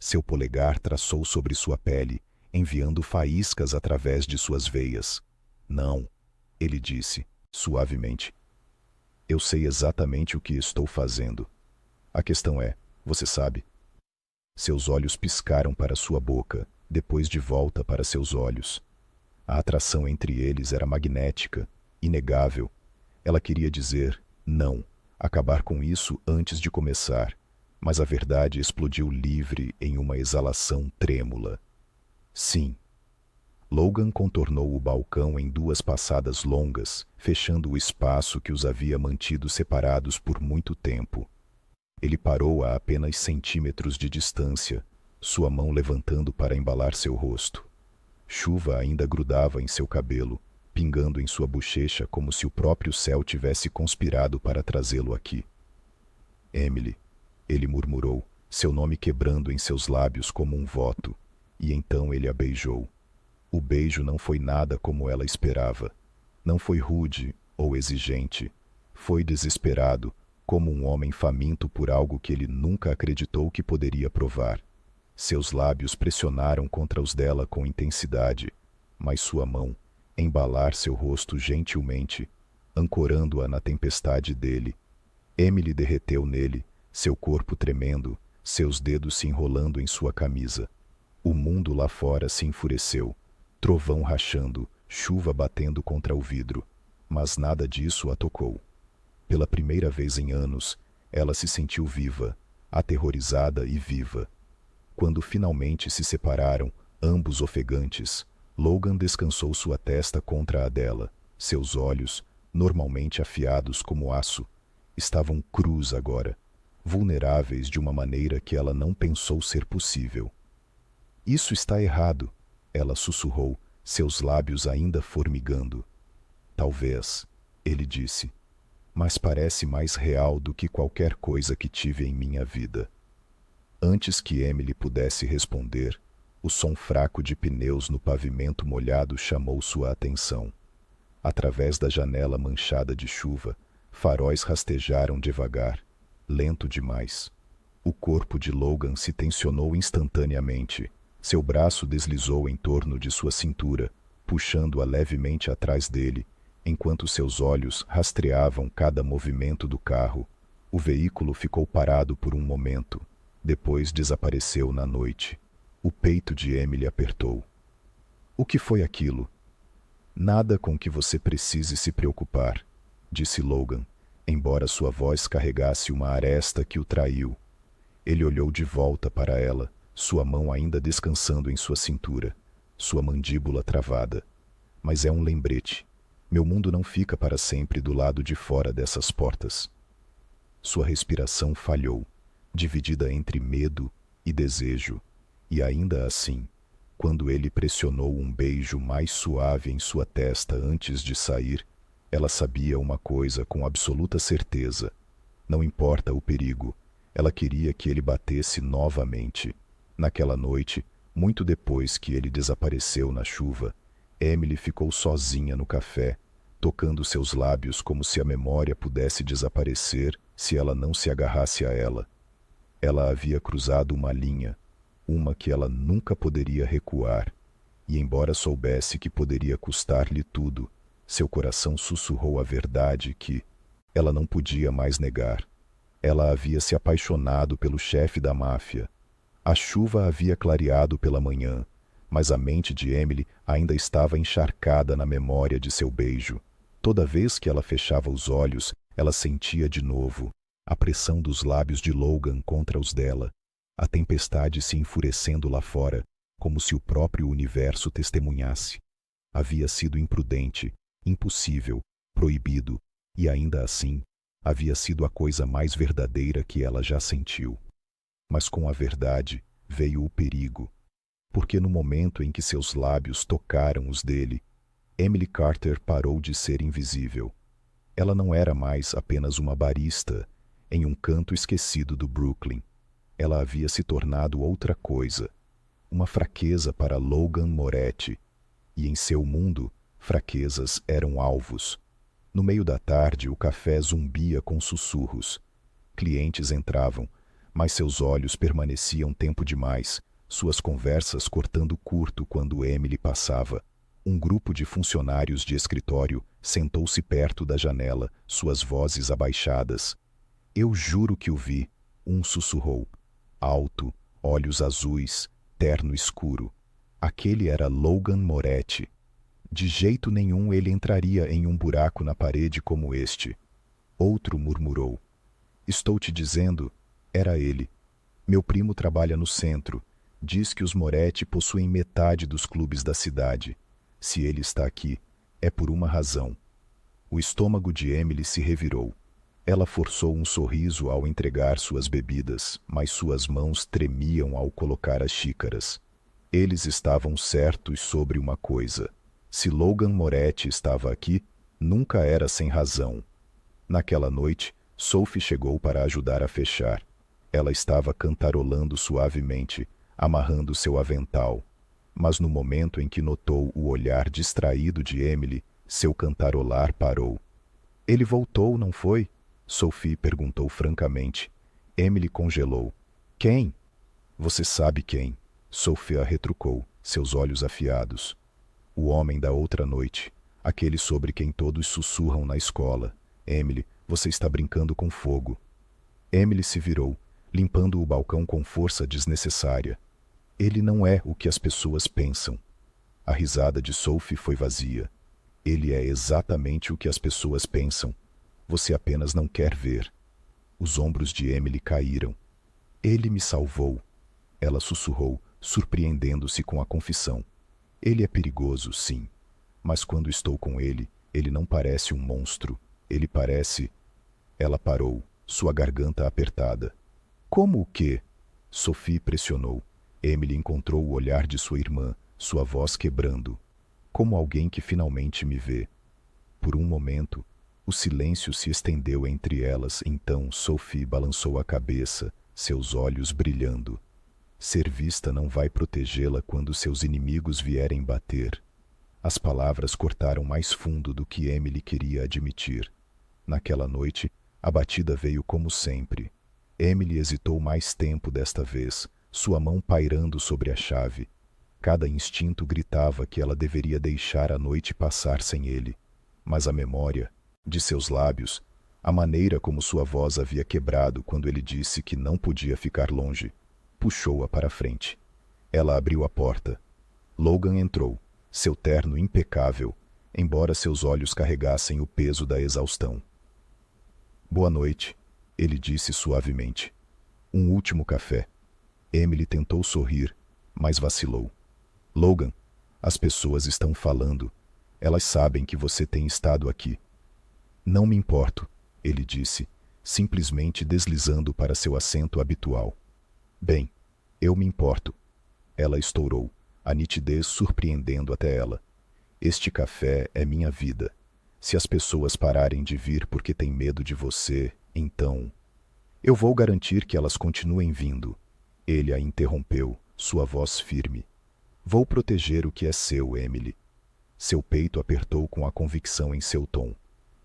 Seu polegar traçou sobre sua pele, enviando faíscas através de suas veias. Não, ele disse, suavemente. Eu sei exatamente o que estou fazendo. A questão é, você sabe? Seus olhos piscaram para sua boca, depois de volta para seus olhos. A atração entre eles era magnética, inegável. Ela queria dizer, não, acabar com isso antes de começar. Mas a verdade explodiu livre em uma exalação trêmula. Sim. Logan contornou o balcão em duas passadas longas, fechando o espaço que os havia mantido separados por muito tempo. Ele parou a apenas centímetros de distância, sua mão levantando para embalar seu rosto. Chuva ainda grudava em seu cabelo, pingando em sua bochecha como se o próprio céu tivesse conspirado para trazê-lo aqui. Emily, ele murmurou, seu nome quebrando em seus lábios como um voto, e então ele a beijou. O beijo não foi nada como ela esperava. Não foi rude ou exigente. Foi desesperado, como um homem faminto por algo que ele nunca acreditou que poderia provar. Seus lábios pressionaram contra os dela com intensidade, mas sua mão, embalar seu rosto gentilmente, ancorando-a na tempestade dele. Emily derreteu nele, seu corpo tremendo, seus dedos se enrolando em sua camisa. O mundo lá fora se enfureceu, trovão rachando, chuva batendo contra o vidro, mas nada disso a tocou. Pela primeira vez em anos, ela se sentiu viva, aterrorizada e viva. Quando finalmente se separaram, ambos ofegantes, Logan descansou sua testa contra a dela. Seus olhos, normalmente afiados como aço, estavam crus agora, vulneráveis de uma maneira que ela não pensou ser possível. Isso está errado, ela sussurrou, seus lábios ainda formigando. Talvez, ele disse, mas parece mais real do que qualquer coisa que tive em minha vida. Antes que Emily pudesse responder, o som fraco de pneus no pavimento molhado chamou sua atenção. Através da janela manchada de chuva, faróis rastejaram devagar, lento demais. O corpo de Logan se tensionou instantaneamente. Seu braço deslizou em torno de sua cintura, puxando-a levemente atrás dele, Enquanto seus olhos rastreavam cada movimento do carro, o veículo ficou parado por um momento. Depois desapareceu na noite. O peito de Emily apertou. O que foi aquilo? Nada com que você precise se preocupar, disse Logan, embora sua voz carregasse uma aresta que o traiu. Ele olhou de volta para ela, sua mão ainda descansando em sua cintura, sua mandíbula travada. Mas é um lembrete. Meu mundo não fica para sempre do lado de fora dessas portas. Sua respiração falhou, dividida entre medo e desejo, e ainda assim, quando ele pressionou um beijo mais suave em sua testa antes de sair, ela sabia uma coisa com absoluta certeza. Não importa o perigo, ela queria que ele batesse novamente. Naquela noite, muito depois que ele desapareceu na chuva, Emily ficou sozinha no café, tocando seus lábios como se a memória pudesse desaparecer se ela não se agarrasse a ela. Ela havia cruzado uma linha, uma que ela nunca poderia recuar, e embora soubesse que poderia custar-lhe tudo, seu coração sussurrou a verdade que ela não podia mais negar. Ela havia se apaixonado pelo chefe da máfia. A chuva havia clareado pela manhã, mas a mente de Emily ainda estava encharcada na memória de seu beijo. Toda vez que ela fechava os olhos, ela sentia de novo a pressão dos lábios de Logan contra os dela, a tempestade se enfurecendo lá fora, como se o próprio universo testemunhasse. Havia sido imprudente, impossível, proibido, e ainda assim, havia sido a coisa mais verdadeira que ela já sentiu. Mas com a verdade veio o perigo, porque no momento em que seus lábios tocaram os dele, Emily Carter parou de ser invisível. Ela não era mais apenas uma barista em um canto esquecido do Brooklyn. Ela havia se tornado outra coisa, uma fraqueza para Logan Moretti, e em seu mundo, fraquezas eram alvos. No meio da tarde, o café zumbia com sussurros. Clientes entravam, mas seus olhos permaneciam tempo demais, suas conversas cortando curto quando Emily passava. Um grupo de funcionários de escritório sentou-se perto da janela, suas vozes abaixadas. Eu juro que o vi, um sussurrou. Alto, olhos azuis, terno escuro. Aquele era Logan Moretti. De jeito nenhum ele entraria em um buraco na parede como este. Outro murmurou. Estou te dizendo, era ele. Meu primo trabalha no centro. Diz que os Moretti possuem metade dos clubes da cidade. Se ele está aqui, é por uma razão. O estômago de Emily se revirou. Ela forçou um sorriso ao entregar suas bebidas, mas suas mãos tremiam ao colocar as xícaras. Eles estavam certos sobre uma coisa. Se Logan Moretti estava aqui, nunca era sem razão. Naquela noite, Sophie chegou para ajudar a fechar. Ela estava cantarolando suavemente, amarrando seu avental. Mas no momento em que notou o olhar distraído de Emily, seu cantarolar parou. Ele voltou, não foi? Sophie perguntou francamente. Emily congelou. Quem? Você sabe quem. Sophie a retrucou, seus olhos afiados. O homem da outra noite, aquele sobre quem todos sussurram na escola. Emily, você está brincando com fogo. Emily se virou, limpando o balcão com força desnecessária. Ele não é o que as pessoas pensam. A risada de Sophie foi vazia. Ele é exatamente o que as pessoas pensam. Você apenas não quer ver. Os ombros de Emily caíram. Ele me salvou. Ela sussurrou, surpreendendo-se com a confissão. Ele é perigoso, sim. Mas quando estou com ele, ele não parece um monstro. Ele parece... Ela parou, sua garganta apertada. Como o quê? Sophie pressionou. Emily encontrou o olhar de sua irmã, sua voz quebrando. Como alguém que finalmente me vê. Por um momento, o silêncio se estendeu entre elas, então Sophie balançou a cabeça, seus olhos brilhando. Ser vista não vai protegê-la quando seus inimigos vierem bater. As palavras cortaram mais fundo do que Emily queria admitir. Naquela noite, a batida veio como sempre. Emily hesitou mais tempo desta vez, sua mão pairando sobre a chave. Cada instinto gritava que ela deveria deixar a noite passar sem ele. mas a memória, de seus lábios, a maneira como sua voz havia quebrado quando ele disse que não podia ficar longe, puxou-a para a frente. Ela abriu a porta. Logan entrou, seu terno impecável, embora seus olhos carregassem o peso da exaustão. Boa noite, ele disse suavemente. Um último café. Emily tentou sorrir, mas vacilou. Logan, as pessoas estão falando. Elas sabem que você tem estado aqui. Não me importo, ele disse, simplesmente deslizando para seu assento habitual. Bem, eu me importo. Ela estourou, a nitidez surpreendendo até ela. Este café é minha vida. Se as pessoas pararem de vir porque têm medo de você, então... Eu vou garantir que elas continuem vindo. Ele a interrompeu, sua voz firme. Vou proteger o que é seu, Emily. Seu peito apertou com a convicção em seu tom.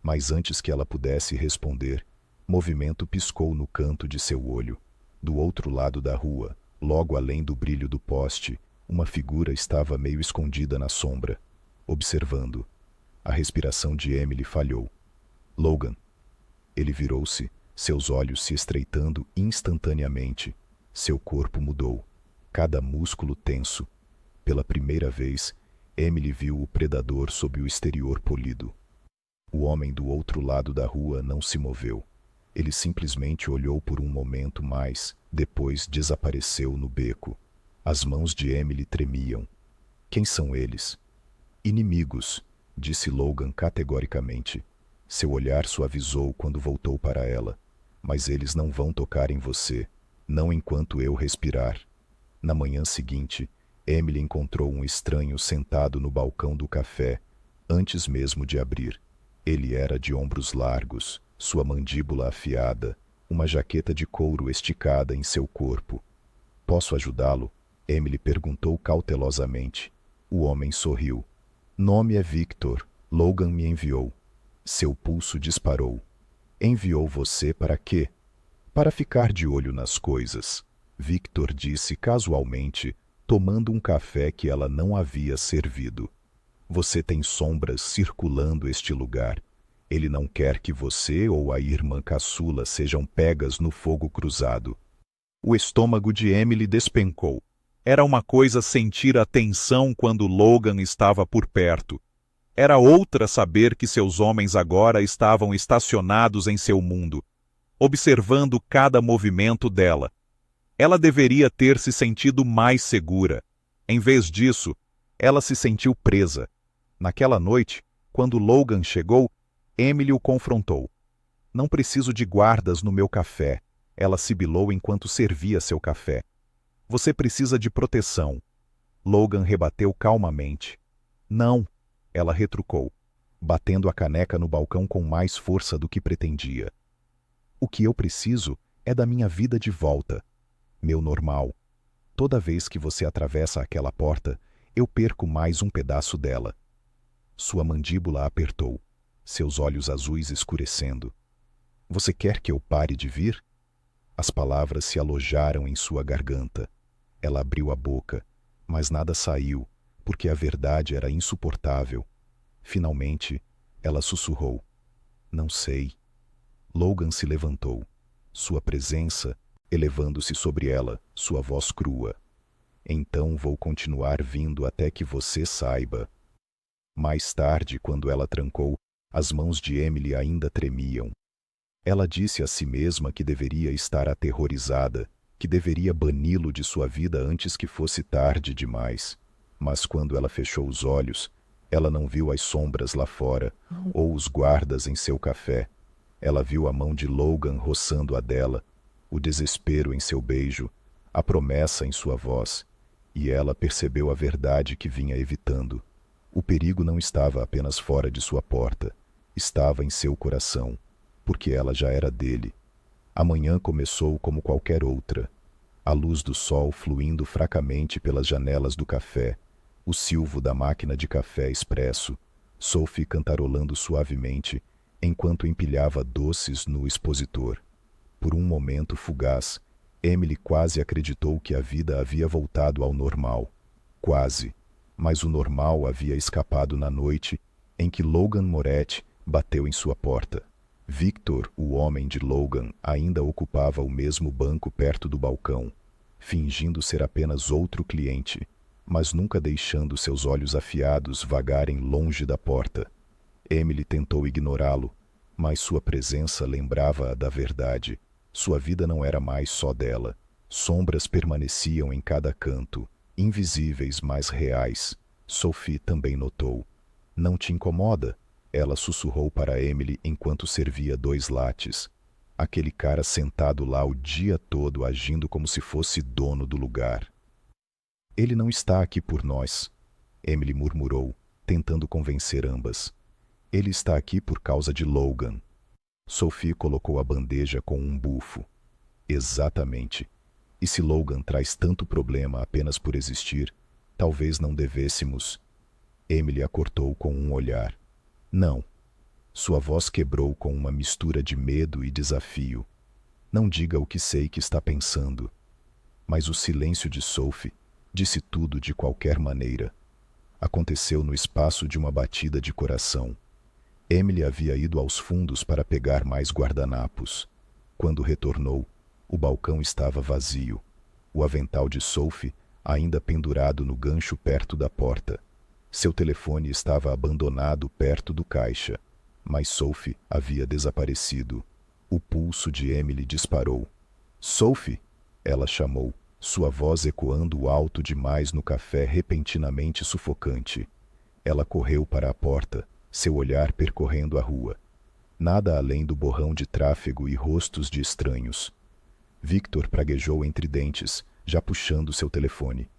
Mas antes que ela pudesse responder, movimento piscou no canto de seu olho. Do outro lado da rua, logo além do brilho do poste, uma figura estava meio escondida na sombra, observando. A respiração de Emily falhou. Logan. Ele virou-se, seus olhos se estreitando instantaneamente. Seu corpo mudou, cada músculo tenso. Pela primeira vez, Emily viu o predador sob o exterior polido. O homem do outro lado da rua não se moveu. Ele simplesmente olhou por um momento mais, depois desapareceu no beco. As mãos de Emily tremiam. Quem são eles? Inimigos, disse Logan categoricamente. Seu olhar suavizou quando voltou para ela. Mas eles não vão tocar em você, não enquanto eu respirar. Na manhã seguinte, Emily encontrou um estranho sentado no balcão do café, antes mesmo de abrir. Ele era de ombros largos, sua mandíbula afiada, uma jaqueta de couro esticada em seu corpo. Posso ajudá-lo? Emily perguntou cautelosamente. O homem sorriu. Nome é Victor. Logan me enviou. Seu pulso disparou. Enviou você para quê? Para ficar de olho nas coisas, Victor disse casualmente, tomando um café que ela não havia servido. Você tem sombras circulando este lugar. Ele não quer que você ou a irmã caçula sejam pegas no fogo cruzado. O estômago de Emily despencou. Era uma coisa sentir a tensão quando Logan estava por perto. Era outra saber que seus homens agora estavam estacionados em seu mundo, observando cada movimento dela. Ela deveria ter se sentido mais segura. Em vez disso, ela se sentiu presa. Naquela noite, quando Logan chegou, Emily o confrontou. Não preciso de guardas no meu café, ela sibilou enquanto servia seu café. Você precisa de proteção. Logan rebateu calmamente. Não. Ela retrucou, batendo a caneca no balcão com mais força do que pretendia. O que eu preciso é da minha vida de volta. Meu normal. Toda vez que você atravessa aquela porta, eu perco mais um pedaço dela. Sua mandíbula apertou, seus olhos azuis escurecendo. Você quer que eu pare de vir? As palavras se alojaram em sua garganta. Ela abriu a boca, mas nada saiu, porque a verdade era insuportável. Finalmente, ela sussurrou. Não sei. Logan se levantou. Sua presença, elevando-se sobre ela, sua voz crua. Então vou continuar vindo até que você saiba. Mais tarde, quando ela trancou, as mãos de Emily ainda tremiam. Ela disse a si mesma que deveria estar aterrorizada, que deveria bani-lo de sua vida antes que fosse tarde demais. Mas quando ela fechou os olhos, ela não viu as sombras lá fora, ou os guardas em seu café. Ela viu a mão de Logan roçando a dela, o desespero em seu beijo, a promessa em sua voz, e ela percebeu a verdade que vinha evitando. O perigo não estava apenas fora de sua porta, estava em seu coração, porque ela já era dele. A manhã começou como qualquer outra, a luz do sol fluindo fracamente pelas janelas do café, o silvo da máquina de café expresso, Sophie cantarolando suavemente, enquanto empilhava doces no expositor. Por um momento fugaz, Emily quase acreditou que a vida havia voltado ao normal. Quase. Mas o normal havia escapado na noite em que Logan Moretti bateu em sua porta. Victor, o homem de Logan, ainda ocupava o mesmo banco perto do balcão, fingindo ser apenas outro cliente, mas nunca deixando seus olhos afiados vagarem longe da porta. Emily tentou ignorá-lo, mas sua presença lembrava-a da verdade. Sua vida não era mais só dela. Sombras permaneciam em cada canto, invisíveis, mas reais. Sophie também notou. Não te incomoda? Ela sussurrou para Emily enquanto servia 2 lattes. Aquele cara sentado lá o dia todo agindo como se fosse dono do lugar. Ele não está aqui por nós, Emily murmurou, tentando convencer ambas. Ele está aqui por causa de Logan. Sophie colocou a bandeja com um bufo. Exatamente. E se Logan traz tanto problema apenas por existir, talvez não devêssemos... Emily a cortou com um olhar. Não. Sua voz quebrou com uma mistura de medo e desafio. Não diga o que sei que está pensando. Mas o silêncio de Sophie disse tudo de qualquer maneira. Aconteceu no espaço de uma batida de coração. Emily havia ido aos fundos para pegar mais guardanapos. Quando retornou, o balcão estava vazio. O avental de Sophie ainda pendurado no gancho perto da porta. Seu telefone estava abandonado perto do caixa, mas Sophie havia desaparecido. O pulso de Emily disparou. Sophie! Ela chamou, sua voz ecoando alto demais no café repentinamente sufocante. Ela correu para a porta, seu olhar percorrendo a rua. Nada além do borrão de tráfego e rostos de estranhos. Victor praguejou entre dentes, já puxando seu telefone.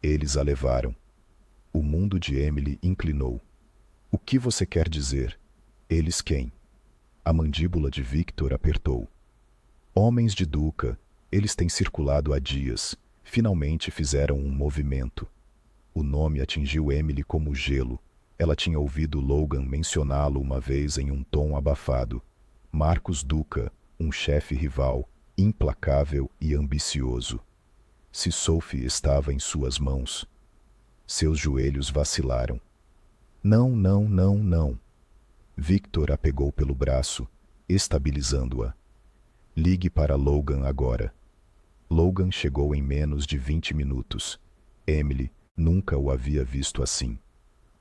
Eles a levaram. O mundo de Emily inclinou. O que você quer dizer? Eles quem? A mandíbula de Victor apertou. Homens de Duca, eles têm circulado há dias. Finalmente fizeram um movimento. O nome atingiu Emily como gelo. Ela tinha ouvido Logan mencioná-lo uma vez em um tom abafado. Marcos Duca, um chefe rival, implacável e ambicioso. Se Sophie estava em suas mãos... Seus joelhos vacilaram. Não, não, não, não. Victor a pegou pelo braço, estabilizando-a. Ligue para Logan agora. Logan chegou em menos de 20 minutos. Emily nunca o havia visto assim.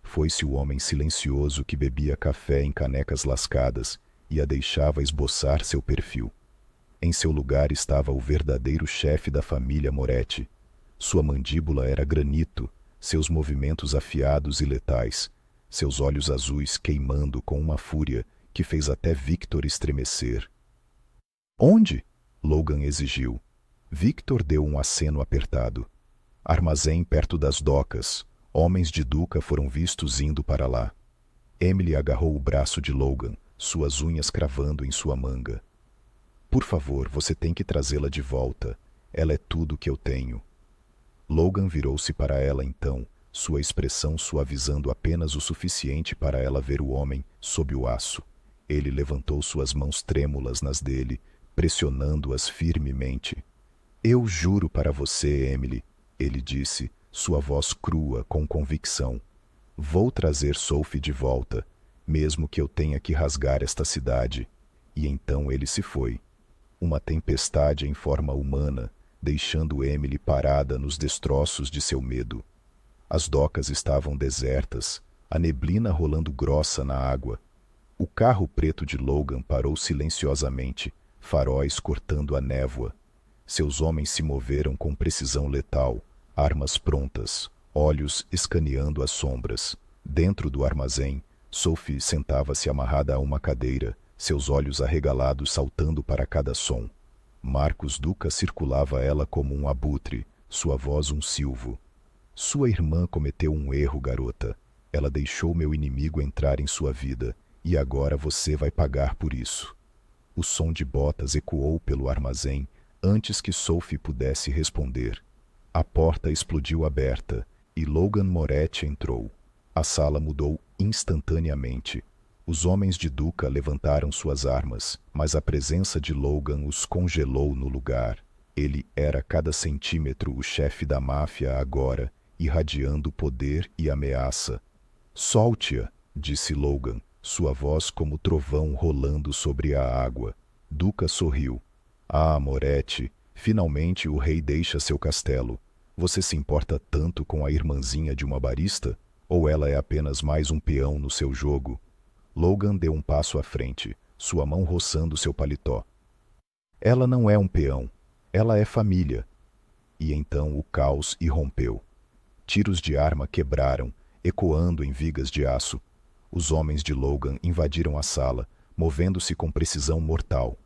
Foi-se o homem silencioso que bebia café em canecas lascadas e a deixava esboçar seu perfil. Em seu lugar estava o verdadeiro chefe da família Moretti. Sua mandíbula era granito, seus movimentos afiados e letais, seus olhos azuis queimando com uma fúria que fez até Victor estremecer. Onde? Logan exigiu. Victor deu um aceno apertado. Armazém perto das docas. Homens de Duca foram vistos indo para lá. Emily agarrou o braço de Logan, suas unhas cravando em sua manga. Por favor, você tem que trazê-la de volta. Ela é tudo que eu tenho. Logan virou-se para ela então, sua expressão suavizando apenas o suficiente para ela ver o homem sob o aço. Ele levantou suas mãos trêmulas nas dele, pressionando-as firmemente. Eu juro para você, Emily, ele disse, sua voz crua com convicção. Vou trazer Sophie de volta, mesmo que eu tenha que rasgar esta cidade. E então ele se foi. Uma tempestade em forma humana, deixando Emily parada nos destroços de seu medo. As docas estavam desertas, a neblina rolando grossa na água. O carro preto de Logan parou silenciosamente, faróis cortando a névoa. Seus homens se moveram com precisão letal, armas prontas, olhos escaneando as sombras. Dentro do armazém, Sophie sentava-se amarrada a uma cadeira, seus olhos arregalados saltando para cada som. Marcos Duca circulava ela como um abutre, sua voz um silvo. Sua irmã cometeu um erro, garota. Ela deixou meu inimigo entrar em sua vida, e agora você vai pagar por isso. O som de botas ecoou pelo armazém antes que Sophie pudesse responder. A porta explodiu aberta, e Logan Moretti entrou. A sala mudou instantaneamente. Os homens de Duca levantaram suas armas, mas a presença de Logan os congelou no lugar. Ele era cada centímetro o chefe da máfia agora, irradiando poder e ameaça. Solte-a, disse Logan, sua voz como trovão rolando sobre a água. Duca sorriu. Ah, Moretti, finalmente o rei deixa seu castelo. Você se importa tanto com a irmãzinha de uma barista? Ou ela é apenas mais um peão no seu jogo? Logan deu um passo à frente, sua mão roçando seu paletó. Ela não é um peão. Ela é família. E então o caos irrompeu. Tiros de arma quebraram, ecoando em vigas de aço. Os homens de Logan invadiram a sala, movendo-se com precisão mortal.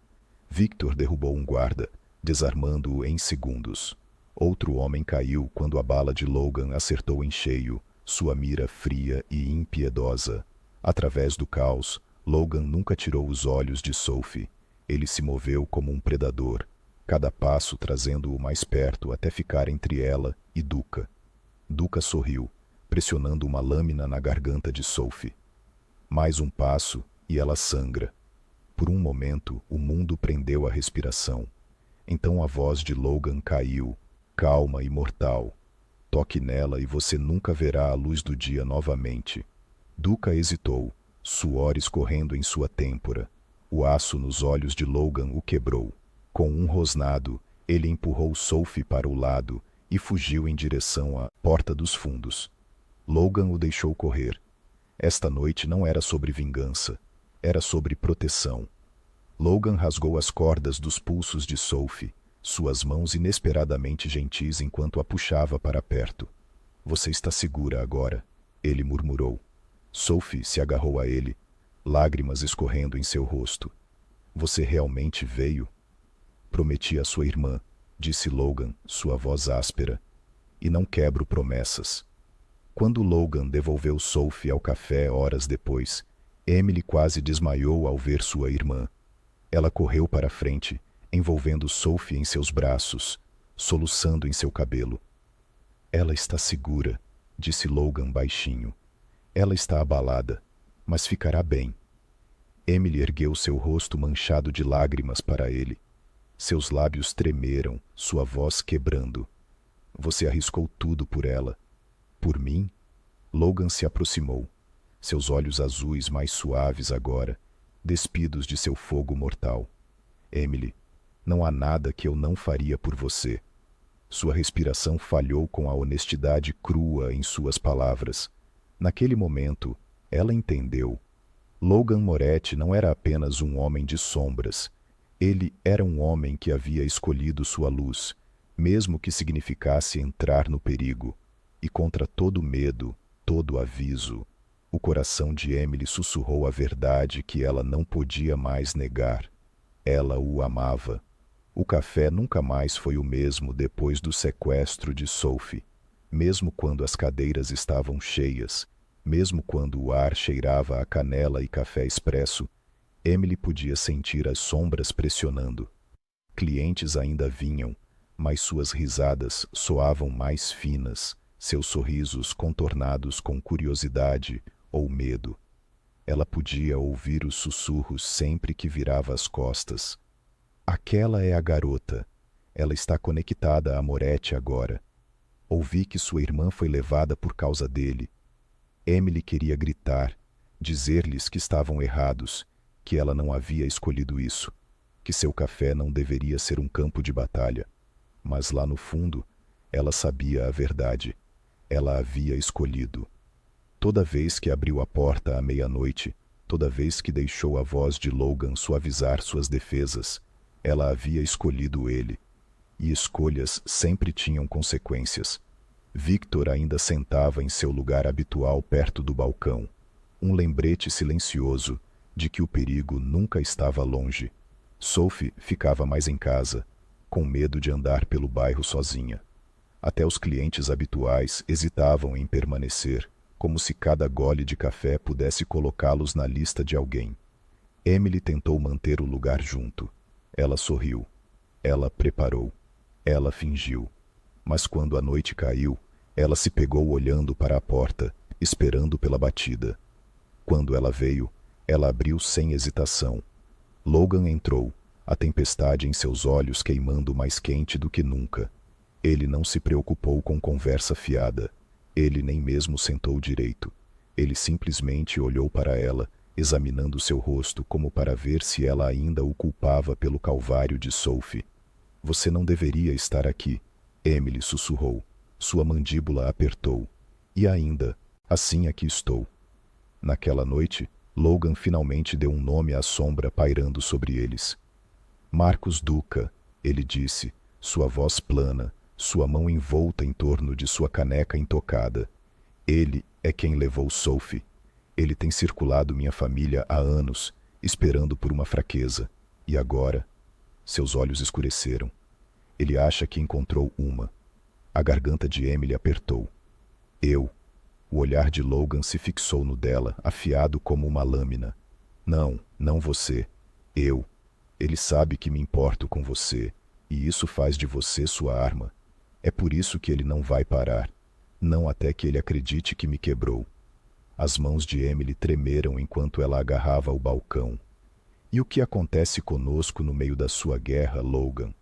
Victor derrubou um guarda, desarmando-o em segundos. Outro homem caiu quando a bala de Logan acertou em cheio, sua mira fria e impiedosa. Através do caos, Logan nunca tirou os olhos de Sophie. Ele se moveu como um predador, cada passo trazendo-o mais perto até ficar entre ela e Duca. Duca sorriu, pressionando uma lâmina na garganta de Sophie. Mais um passo e ela sangra. Por um momento, o mundo prendeu a respiração. Então a voz de Logan caiu, calma e mortal. Toque nela e você nunca verá a luz do dia novamente. Duca hesitou, suor escorrendo em sua têmpora. O aço nos olhos de Logan o quebrou. Com um rosnado, ele empurrou Sophie para o lado e fugiu em direção à porta dos fundos. Logan o deixou correr. Esta noite não era sobre vingança, era sobre proteção. Logan rasgou as cordas dos pulsos de Sophie, suas mãos inesperadamente gentis enquanto a puxava para perto. Você está segura agora, ele murmurou. Sophie se agarrou a ele, lágrimas escorrendo em seu rosto. Você realmente veio? Prometi a sua irmã, disse Logan, sua voz áspera. E não quebro promessas. Quando Logan devolveu Sophie ao café horas depois, Emily quase desmaiou ao ver sua irmã. Ela correu para a frente, envolvendo Sophie em seus braços, soluçando em seu cabelo. Ela está segura, disse Logan baixinho. Ela está abalada, mas ficará bem. Emily ergueu seu rosto manchado de lágrimas para ele. Seus lábios tremeram, sua voz quebrando. Você arriscou tudo por ela. Por mim? Logan se aproximou, seus olhos azuis mais suaves agora, despidos de seu fogo mortal. Emily, não há nada que eu não faria por você. Sua respiração falhou com a honestidade crua em suas palavras. Naquele momento, ela entendeu. Logan Moretti não era apenas um homem de sombras. Ele era um homem que havia escolhido sua luz, mesmo que significasse entrar no perigo. E contra todo medo, todo aviso, o coração de Emily sussurrou a verdade que ela não podia mais negar. Ela o amava. O café nunca mais foi o mesmo depois do sequestro de Sophie. Mesmo quando as cadeiras estavam cheias, mesmo quando o ar cheirava a canela e café expresso, Emily podia sentir as sombras pressionando. Clientes ainda vinham, mas suas risadas soavam mais finas, seus sorrisos contornados com curiosidade ou medo. Ela podia ouvir os sussurros sempre que virava as costas. Aquela é a garota. Ela está conectada a Moretti agora. Ouvi que sua irmã foi levada por causa dele. Emily queria gritar, dizer-lhes que estavam errados, que ela não havia escolhido isso, que seu café não deveria ser um campo de batalha. Mas lá no fundo, ela sabia a verdade. Ela havia escolhido. Toda vez que abriu a porta à meia-noite, toda vez que deixou a voz de Logan suavizar suas defesas, ela havia escolhido ele. E escolhas sempre tinham consequências. Victor ainda sentava em seu lugar habitual perto do balcão, um lembrete silencioso de que o perigo nunca estava longe. Sophie ficava mais em casa, com medo de andar pelo bairro sozinha. Até os clientes habituais hesitavam em permanecer, como se cada gole de café pudesse colocá-los na lista de alguém. Emily tentou manter o lugar junto. Ela sorriu. Ela preparou. Ela fingiu. Mas quando a noite caiu, ela se pegou olhando para a porta, esperando pela batida. Quando ela veio, ela abriu sem hesitação. Logan entrou, a tempestade em seus olhos queimando mais quente do que nunca. Ele não se preocupou com conversa fiada. Ele nem mesmo sentou direito. Ele simplesmente olhou para ela, examinando seu rosto como para ver se ela ainda o culpava pelo calvário de Sophie. Você não deveria estar aqui, Emily sussurrou. Sua mandíbula apertou. E ainda, assim aqui estou. Naquela noite, Logan finalmente deu um nome à sombra pairando sobre eles. Marcus Duca, ele disse, sua voz plana, sua mão envolta em torno de sua caneca intocada. Ele é quem levou Sophie. Ele tem circulado minha família há anos, esperando por uma fraqueza. E agora? Seus olhos escureceram. Ele acha que encontrou uma. A garganta de Emily apertou. Eu. O olhar de Logan se fixou no dela, afiado como uma lâmina. Não, não você. Eu. Ele sabe que me importo com você, e isso faz de você sua arma. É por isso que ele não vai parar. Não até que ele acredite que me quebrou. As mãos de Emily tremeram enquanto ela agarrava o balcão. E o que acontece conosco no meio da sua guerra, Logan?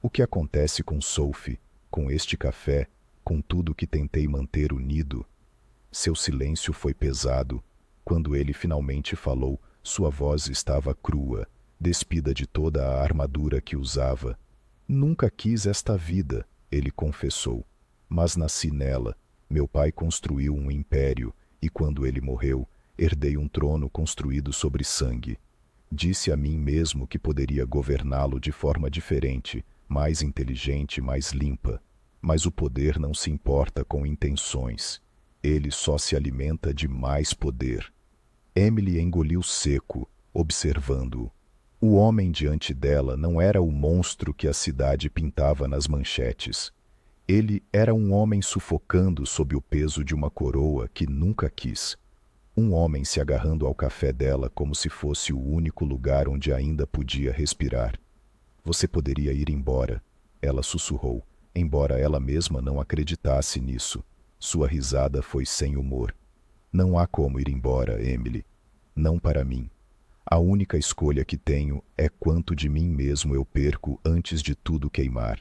O que acontece com Sophie, com este café, com tudo que tentei manter unido? Seu silêncio foi pesado. Quando ele finalmente falou, sua voz estava crua, despida de toda a armadura que usava. Nunca quis esta vida, ele confessou. Mas nasci nela. Meu pai construiu um império, e quando ele morreu, herdei um trono construído sobre sangue. Disse a mim mesmo que poderia governá-lo de forma diferente, mais inteligente, mais limpa. Mas o poder não se importa com intenções. Ele só se alimenta de mais poder. Emily engoliu seco, observando-o. O homem diante dela não era o monstro que a cidade pintava nas manchetes. Ele era um homem sufocando sob o peso de uma coroa que nunca quis. Um homem se agarrando ao café dela como se fosse o único lugar onde ainda podia respirar. Você poderia ir embora, ela sussurrou, embora ela mesma não acreditasse nisso. Sua risada foi sem humor. Não há como ir embora, Emily. Não para mim. A única escolha que tenho é quanto de mim mesmo eu perco antes de tudo queimar.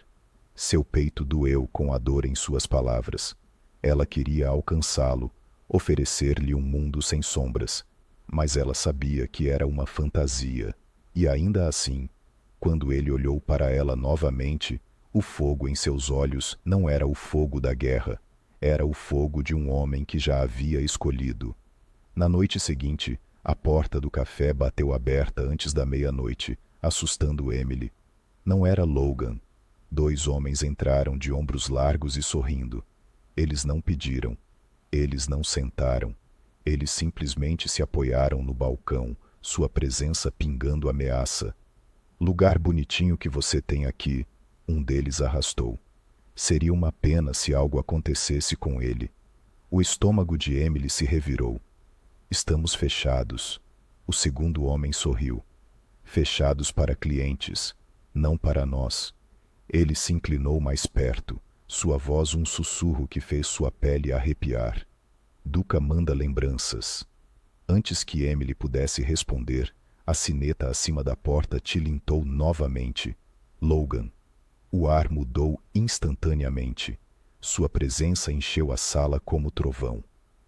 Seu peito doeu com a dor em suas palavras. Ela queria alcançá-lo, oferecer-lhe um mundo sem sombras, mas ela sabia que era uma fantasia. E ainda assim, quando ele olhou para ela novamente, o fogo em seus olhos não era o fogo da guerra, era o fogo de um homem que já havia escolhido. Na noite seguinte, a porta do café bateu aberta antes da meia-noite, assustando Emily. Não era Logan. 2 homens entraram de ombros largos e sorrindo. Eles não pediram. Eles não sentaram. Eles simplesmente se apoiaram no balcão, sua presença pingando ameaça. Lugar bonitinho que você tem aqui, um deles arrastou. Seria uma pena se algo acontecesse com ele. O estômago de Emily se revirou. Estamos fechados. O segundo homem sorriu. Fechados para clientes, não para nós. Ele se inclinou mais perto, sua voz um sussurro que fez sua pele arrepiar. Duca manda lembranças. Antes que Emily pudesse responder, a sineta acima da porta tilintou novamente. Logan. O ar mudou instantaneamente. Sua presença encheu a sala como trovão.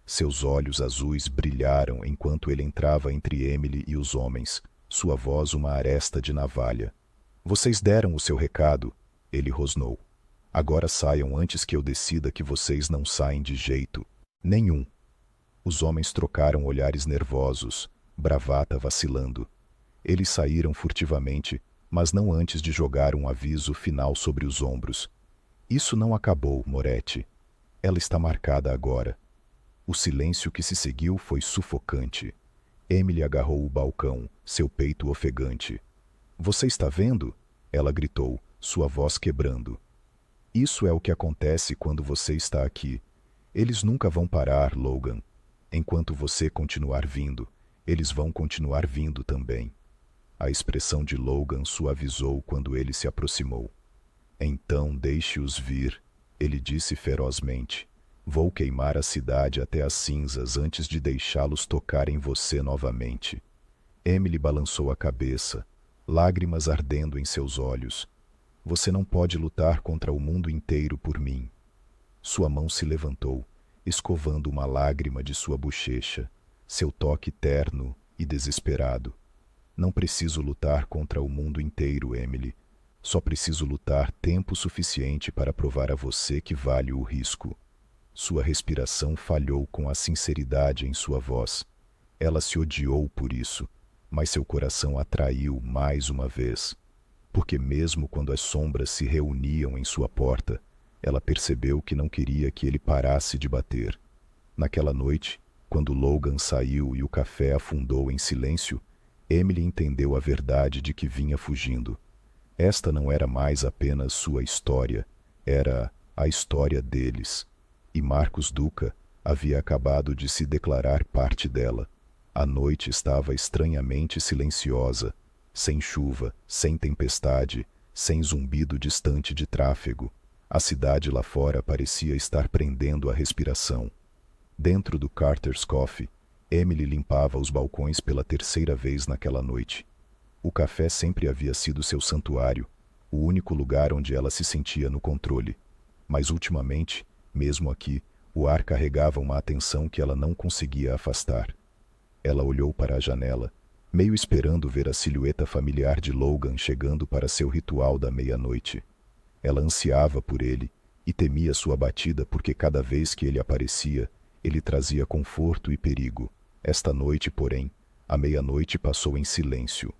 Seus olhos azuis brilharam enquanto ele entrava entre Emily e os homens, sua voz uma aresta de navalha. Vocês deram o seu recado, ele rosnou. Agora saiam antes que eu decida que vocês não saem de jeito nenhum. Os homens trocaram olhares nervosos, bravata vacilando. Eles saíram furtivamente, mas não antes de jogar um aviso final sobre os ombros. Isso não acabou, Moretti. Ela está marcada agora. O silêncio que se seguiu foi sufocante. Emily agarrou o balcão, seu peito ofegante. Você está vendo? Ela gritou, sua voz quebrando. Isso é o que acontece quando você está aqui. Eles nunca vão parar, Logan. Enquanto você continuar vindo, eles vão continuar vindo também. A expressão de Logan suavizou quando ele se aproximou. Então deixe-os vir, ele disse ferozmente. Vou queimar a cidade até as cinzas antes de deixá-los tocar em você novamente. Emily balançou a cabeça, lágrimas ardendo em seus olhos. Você não pode lutar contra o mundo inteiro por mim. Sua mão se levantou, escovando uma lágrima de sua bochecha, seu toque terno e desesperado. Não preciso lutar contra o mundo inteiro, Emily. Só preciso lutar tempo suficiente para provar a você que vale o risco. Sua respiração falhou com a sinceridade em sua voz. Ela se odiou por isso, mas seu coração a traiu mais uma vez. Porque mesmo quando as sombras se reuniam em sua porta, ela percebeu que não queria que ele parasse de bater. Naquela noite, quando Logan saiu e o café afundou em silêncio, Emily entendeu a verdade de que vinha fugindo. Esta não era mais apenas sua história, era a história deles. E Marcos Duca havia acabado de se declarar parte dela. A noite estava estranhamente silenciosa, sem chuva, sem tempestade, sem zumbido distante de tráfego. A cidade lá fora parecia estar prendendo a respiração. Dentro do Carter's Coffee, Emily limpava os balcões pela terceira vez naquela noite. O café sempre havia sido seu santuário, o único lugar onde ela se sentia no controle. Mas ultimamente, mesmo aqui, o ar carregava uma atenção que ela não conseguia afastar. Ela olhou para a janela, meio esperando ver a silhueta familiar de Logan chegando para seu ritual da meia-noite. Ela ansiava por ele e temia sua batida porque cada vez que ele aparecia, ele trazia conforto e perigo. Esta noite, porém, a meia-noite passou em silêncio.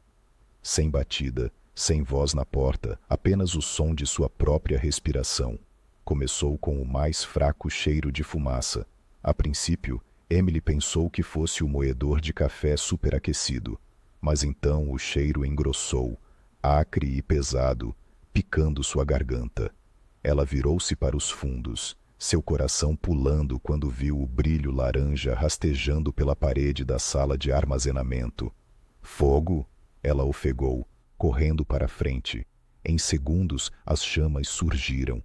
Sem batida, sem voz na porta, apenas o som de sua própria respiração. Começou com o mais fraco cheiro de fumaça. A princípio, Emily pensou que fosse o moedor de café superaquecido, mas então o cheiro engrossou, acre e pesado, picando sua garganta. Ela virou-se para os fundos, seu coração pulando quando viu o brilho laranja rastejando pela parede da sala de armazenamento. Fogo! Ela ofegou, correndo para a frente. Em segundos, as chamas surgiram,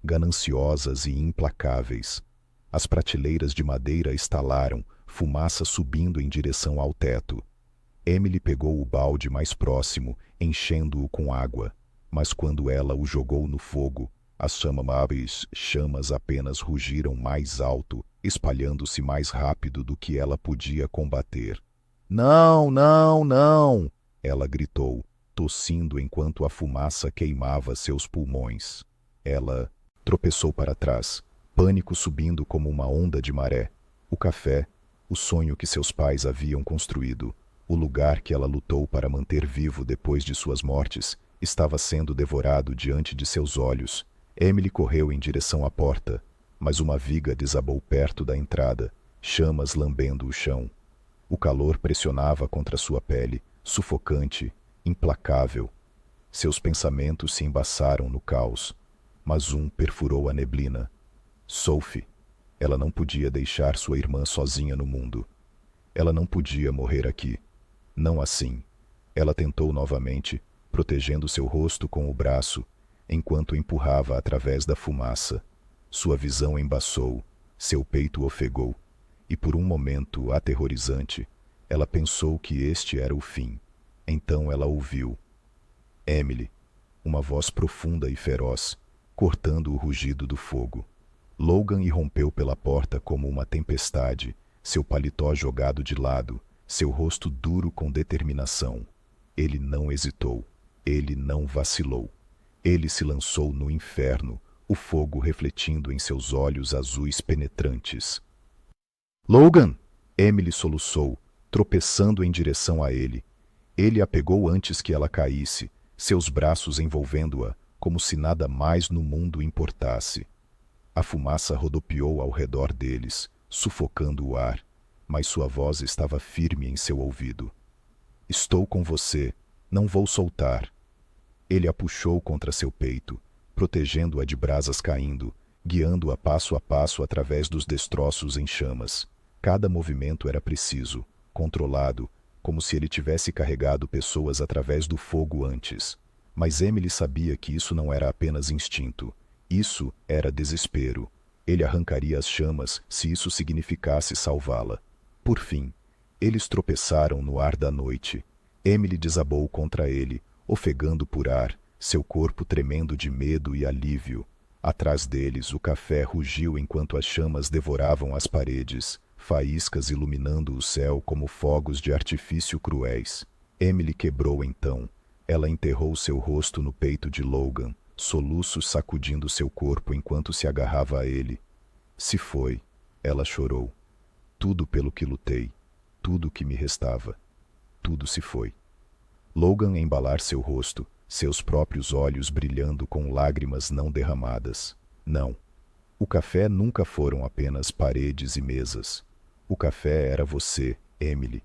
gananciosas e implacáveis. As prateleiras de madeira estalaram, fumaça subindo em direção ao teto. Emily pegou o balde mais próximo, enchendo-o com água, mas quando ela o jogou no fogo, as chamas apenas rugiram mais alto, espalhando-se mais rápido do que ela podia combater. Não, não, não! Ela gritou, tossindo enquanto a fumaça queimava seus pulmões. Ela tropeçou para trás, pânico subindo como uma onda de maré. O café, o sonho que seus pais haviam construído, o lugar que ela lutou para manter vivo depois de suas mortes, estava sendo devorado diante de seus olhos. Emily correu em direção à porta, mas uma viga desabou perto da entrada, chamas lambendo o chão. O calor pressionava contra sua pele, sufocante, implacável. Seus pensamentos se embaçaram no caos, mas um perfurou a neblina. Sophie. Ela não podia deixar sua irmã sozinha no mundo. Ela não podia morrer aqui. Não assim. Ela tentou novamente, protegendo seu rosto com o braço, enquanto empurrava através da fumaça. Sua visão embaçou, seu peito ofegou, e por um momento aterrorizante, ela pensou que este era o fim. Então ela ouviu. Emily, uma voz profunda e feroz, cortando o rugido do fogo. Logan irrompeu pela porta como uma tempestade, seu paletó jogado de lado, seu rosto duro com determinação. Ele não hesitou, ele não vacilou. Ele se lançou no inferno, o fogo refletindo em seus olhos azuis penetrantes. Logan! Emily soluçou, tropeçando em direção a ele. Ele a pegou antes que ela caísse, seus braços envolvendo-a, como se nada mais no mundo importasse. A fumaça rodopiou ao redor deles, sufocando o ar, mas sua voz estava firme em seu ouvido. Estou com você, não vou soltar. Ele a puxou contra seu peito, protegendo-a de brasas caindo, guiando-a passo a passo através dos destroços em chamas. Cada movimento era preciso, controlado, como se ele tivesse carregado pessoas através do fogo antes. Mas Emily sabia que isso não era apenas instinto. Isso era desespero. Ele arrancaria as chamas se isso significasse salvá-la. Por fim, eles tropeçaram no ar da noite. Emily desabou contra ele, ofegando por ar, seu corpo tremendo de medo e alívio. Atrás deles, o café rugiu enquanto as chamas devoravam as paredes, faíscas iluminando o céu como fogos de artifício cruéis. Emily quebrou então. Ela enterrou seu rosto no peito de Logan, soluços sacudindo seu corpo enquanto se agarrava a ele. Se foi, ela chorou. Tudo pelo que lutei, tudo que me restava, tudo se foi. Logan embalar seu rosto, seus próprios olhos brilhando com lágrimas não derramadas. Não. O café nunca foram apenas paredes e mesas. O café era você, Emily.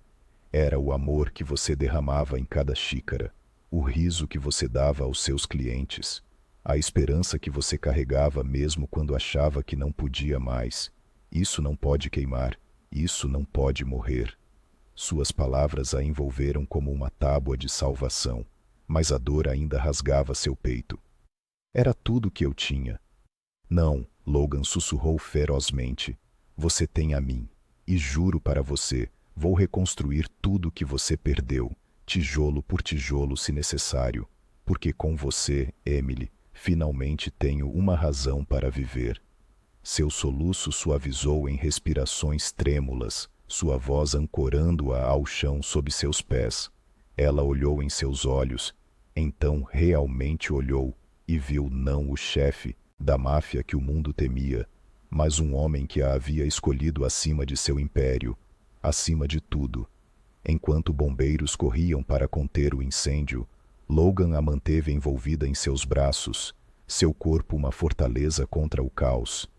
Era o amor que você derramava em cada xícara, o riso que você dava aos seus clientes, a esperança que você carregava mesmo quando achava que não podia mais. Isso não pode queimar, isso não pode morrer. Suas palavras a envolveram como uma tábua de salvação, mas a dor ainda rasgava seu peito. Era tudo que eu tinha. Não, Logan sussurrou ferozmente. Você tem a mim, e juro para você, vou reconstruir tudo que você perdeu, tijolo por tijolo se necessário, porque com você, Emily, finalmente tenho uma razão para viver. Seu soluço suavizou em respirações trêmulas, sua voz ancorando-a ao chão sob seus pés. Ela olhou em seus olhos, então realmente olhou, e viu não o chefe da máfia que o mundo temia, mas um homem que a havia escolhido acima de seu império, acima de tudo. Enquanto bombeiros corriam para conter o incêndio, Logan a manteve envolvida em seus braços, seu corpo uma fortaleza contra o caos.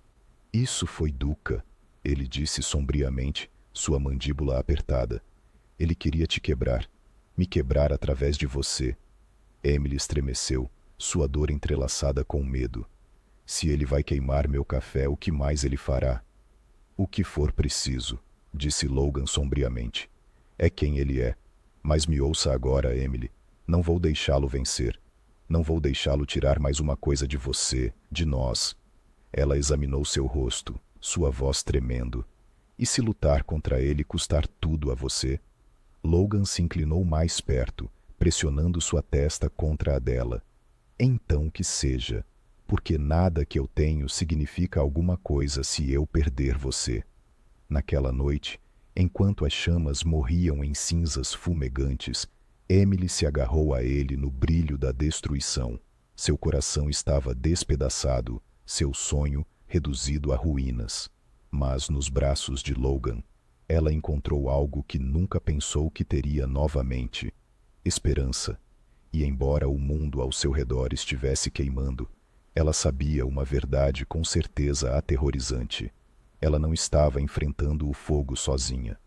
Isso foi Duca, ele disse sombriamente, sua mandíbula apertada. Ele queria te quebrar, me quebrar através de você. Emily estremeceu, sua dor entrelaçada com medo. Se ele vai queimar meu café, o que mais ele fará? O que for preciso, disse Logan sombriamente. É quem ele é. Mas me ouça agora, Emily. Não vou deixá-lo vencer. Não vou deixá-lo tirar mais uma coisa de você, de nós. Ela examinou seu rosto, sua voz tremendo. E se lutar contra ele custar tudo a você? Logan se inclinou mais perto, pressionando sua testa contra a dela. Então que seja, porque nada que eu tenho significa alguma coisa se eu perder você. Naquela noite, enquanto as chamas morriam em cinzas fumegantes, Emily se agarrou a ele no brilho da destruição. Seu coração estava despedaçado, seu sonho reduzido a ruínas. Mas nos braços de Logan, ela encontrou algo que nunca pensou que teria novamente: esperança. E embora o mundo ao seu redor estivesse queimando, ela sabia uma verdade com certeza aterrorizante. Ela não estava enfrentando o fogo sozinha.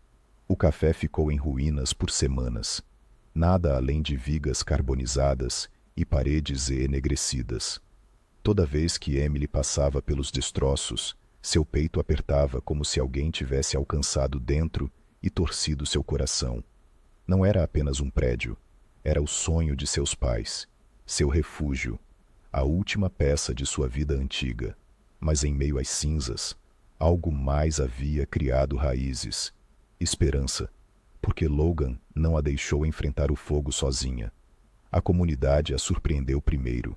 O café ficou em ruínas por semanas. Nada além de vigas carbonizadas e paredes enegrecidas. Toda vez que Emily passava pelos destroços, seu peito apertava como se alguém tivesse alcançado dentro e torcido seu coração. Não era apenas um prédio, era o sonho de seus pais, seu refúgio, a última peça de sua vida antiga. Mas em meio às cinzas, algo mais havia criado raízes: esperança, porque Logan não a deixou enfrentar o fogo sozinha. A comunidade a surpreendeu primeiro.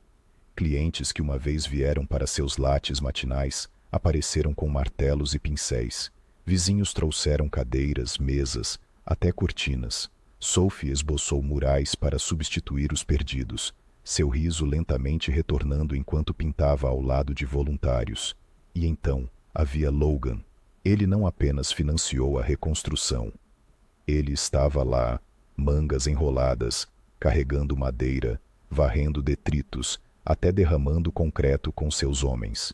Clientes que uma vez vieram para seus lates matinais apareceram com martelos e pincéis. Vizinhos trouxeram cadeiras, mesas, até cortinas. Sophie esboçou murais para substituir os perdidos, seu riso lentamente retornando enquanto pintava ao lado de voluntários. E então havia Logan. Ele não apenas financiou a reconstrução. Ele estava lá, mangas enroladas, carregando madeira, varrendo detritos, até derramando concreto com seus homens.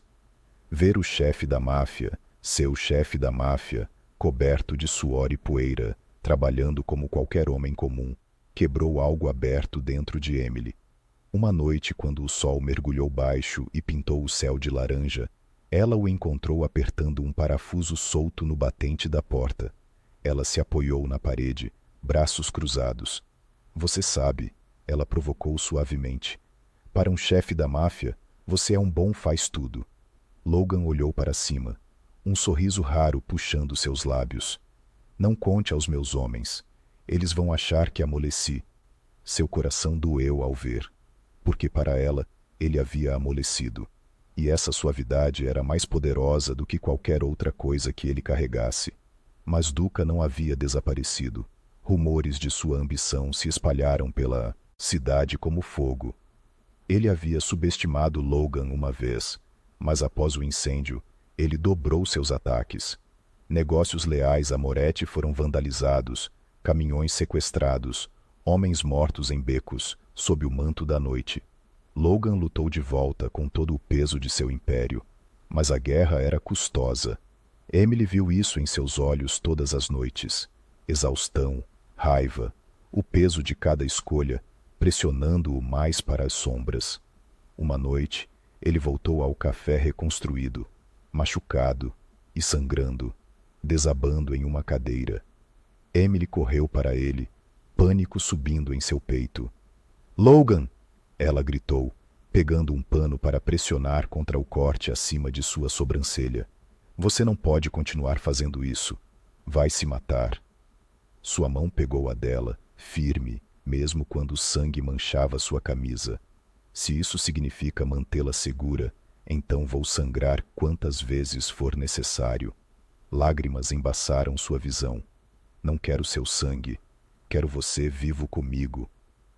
Ver o chefe da máfia, seu chefe da máfia, coberto de suor e poeira, trabalhando como qualquer homem comum, quebrou algo aberto dentro de Emily. Uma noite, quando o sol mergulhou baixo e pintou o céu de laranja, ela o encontrou apertando um parafuso solto no batente da porta. Ela se apoiou na parede, braços cruzados. Você sabe, ela provocou suavemente. Para um chefe da máfia, você é um bom faz-tudo. Logan olhou para cima, um sorriso raro puxando seus lábios. Não conte aos meus homens. Eles vão achar que amoleci. Seu coração doeu ao ver, porque para ela, ele havia amolecido. e essa suavidade era mais poderosa do que qualquer outra coisa que ele carregasse. Mas Duca não havia desaparecido. Rumores de sua ambição se espalharam pela cidade como fogo. Ele havia subestimado Logan uma vez, mas após o incêndio, ele dobrou seus ataques. Negócios leais a Moretti foram vandalizados, caminhões sequestrados, homens mortos em becos, sob o manto da noite. Logan lutou de volta com todo o peso de seu império, mas a guerra era custosa. Emily viu isso em seus olhos todas as noites. Exaustão, raiva, o peso de cada escolha, pressionando-o mais para as sombras. Uma noite, ele voltou ao café reconstruído, machucado e sangrando, desabando em uma cadeira. Emily correu para ele, pânico subindo em seu peito. "Logan!" ela gritou, pegando um pano para pressionar contra o corte acima de sua sobrancelha. "Você não pode continuar fazendo isso. Vai se matar." Sua mão pegou a dela, firme, mesmo quando o sangue manchava sua camisa. "Se isso significa mantê-la segura, então vou sangrar quantas vezes for necessário." Lágrimas embaçaram sua visão. "Não quero seu sangue. Quero você vivo comigo."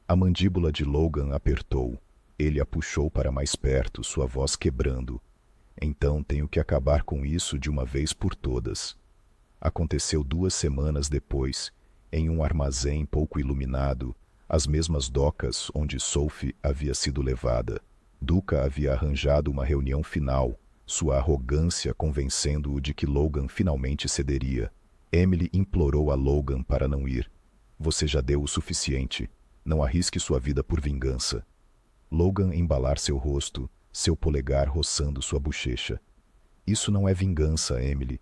A mandíbula de Logan apertou. Ele a puxou para mais perto, sua voz quebrando. "Então tenho que acabar com isso de uma vez por todas." Aconteceu 2 semanas depois, em um armazém pouco iluminado, as mesmas docas onde Sophie havia sido levada. Duca havia arranjado uma reunião final, sua arrogância convencendo-o de que Logan finalmente cederia. Emily implorou a Logan para não ir. "Você já deu o suficiente. Não arrisque sua vida por vingança." Logan embalar seu rosto, seu polegar roçando sua bochecha. "Isso não é vingança, Emily.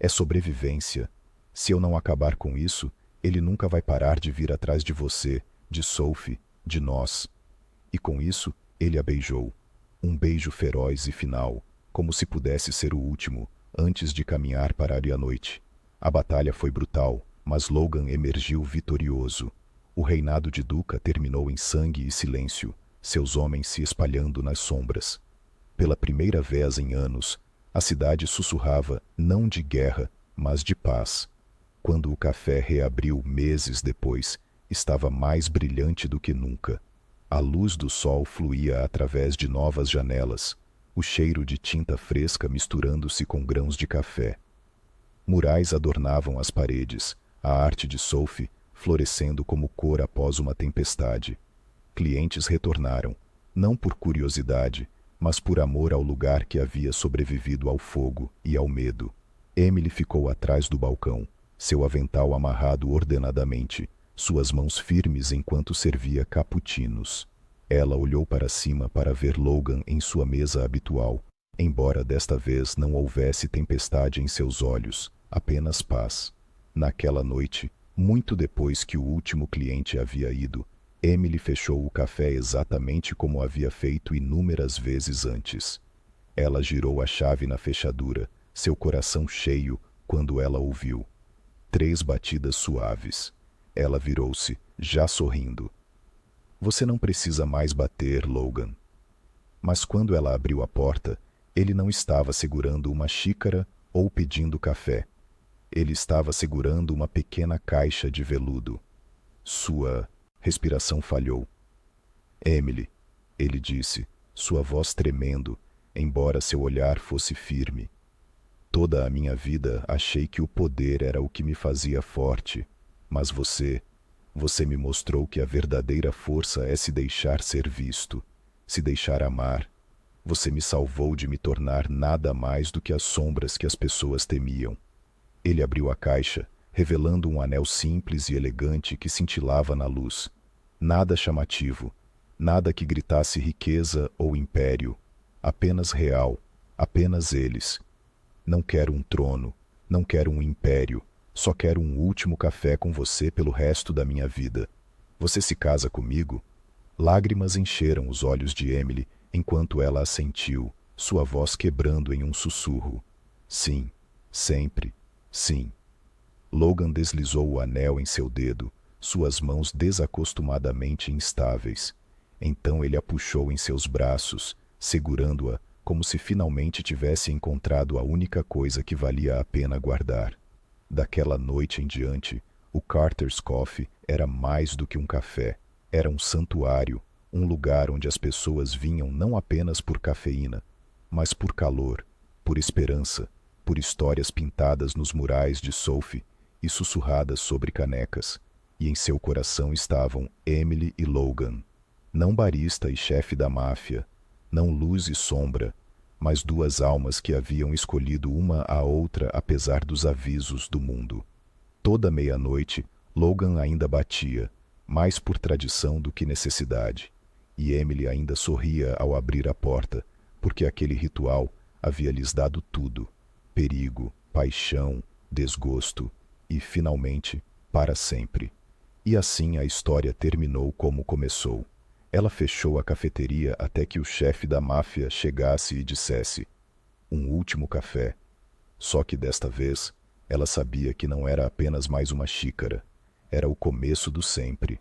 É sobrevivência. Se eu não acabar com isso, ele nunca vai parar de vir atrás de você, de Sophie, de nós." E com isso, ele a beijou. Um beijo feroz e final, como se pudesse ser o último, antes de caminhar para a noite. A batalha foi brutal, mas Logan emergiu vitorioso. O reinado de Duca terminou em sangue e silêncio, seus homens se espalhando nas sombras. Pela primeira vez em anos, a cidade sussurrava não de guerra, mas de paz. Quando o café reabriu meses depois, estava mais brilhante do que nunca. A luz do sol fluía através de novas janelas, o cheiro de tinta fresca misturando-se com grãos de café. Murais adornavam as paredes, a arte de Sophie florescendo como cor após uma tempestade. Clientes retornaram, não por curiosidade, mas por amor ao lugar que havia sobrevivido ao fogo e ao medo. Emily ficou atrás do balcão, seu avental amarrado ordenadamente, suas mãos firmes enquanto servia cappuccinos. Ela olhou para cima para ver Logan em sua mesa habitual, embora desta vez não houvesse tempestade em seus olhos, apenas paz. Naquela noite, muito depois que o último cliente havia ido, Emily fechou o café exatamente como havia feito inúmeras vezes antes. Ela girou a chave na fechadura, seu coração cheio, quando ela ouviu 3 batidas suaves. Ela virou-se, já sorrindo. "Você não precisa mais bater, Logan." Mas quando ela abriu a porta, ele não estava segurando uma xícara ou pedindo café. Ele estava segurando uma pequena caixa de veludo. Sua respiração falhou. "Emily", ele disse, sua voz tremendo, embora seu olhar fosse firme. "Toda a minha vida achei que o poder era o que me fazia forte, mas você me mostrou que a verdadeira força é se deixar ser visto, se deixar amar. Você me salvou de me tornar nada mais do que as sombras que as pessoas temiam." Ele abriu a caixa, revelando um anel simples e elegante que cintilava na luz. Nada chamativo, nada que gritasse riqueza ou império, apenas real, apenas eles. "Não quero um trono, não quero um império, só quero um último café com você pelo resto da minha vida. Você se casa comigo?" Lágrimas encheram os olhos de Emily enquanto ela assentiu, sua voz quebrando em um sussurro. "Sim, sempre, sim." Logan deslizou o anel em seu dedo, suas mãos desacostumadamente instáveis. Então ele a puxou em seus braços, segurando-a como se finalmente tivesse encontrado a única coisa que valia a pena guardar. Daquela noite em diante, o Carter's Coffee era mais do que um café. Era um santuário, um lugar onde as pessoas vinham não apenas por cafeína, mas por calor, por esperança, por histórias pintadas nos murais de Sophie e sussurradas sobre canecas. E em seu coração estavam Emily e Logan, não barista e chefe da máfia, não luz e sombra, mas duas almas que haviam escolhido uma a outra apesar dos avisos do mundo. Toda meia-noite, Logan ainda batia, mais por tradição do que necessidade, e Emily ainda sorria ao abrir a porta, porque aquele ritual havia lhes dado tudo: perigo, paixão, desgosto e, finalmente, para sempre. E assim a história terminou como começou. Ela fechou a cafeteria até que o chefe da máfia chegasse e dissesse: "Um último café." Só que desta vez, ela sabia que não era apenas mais uma xícara. Era o começo do sempre.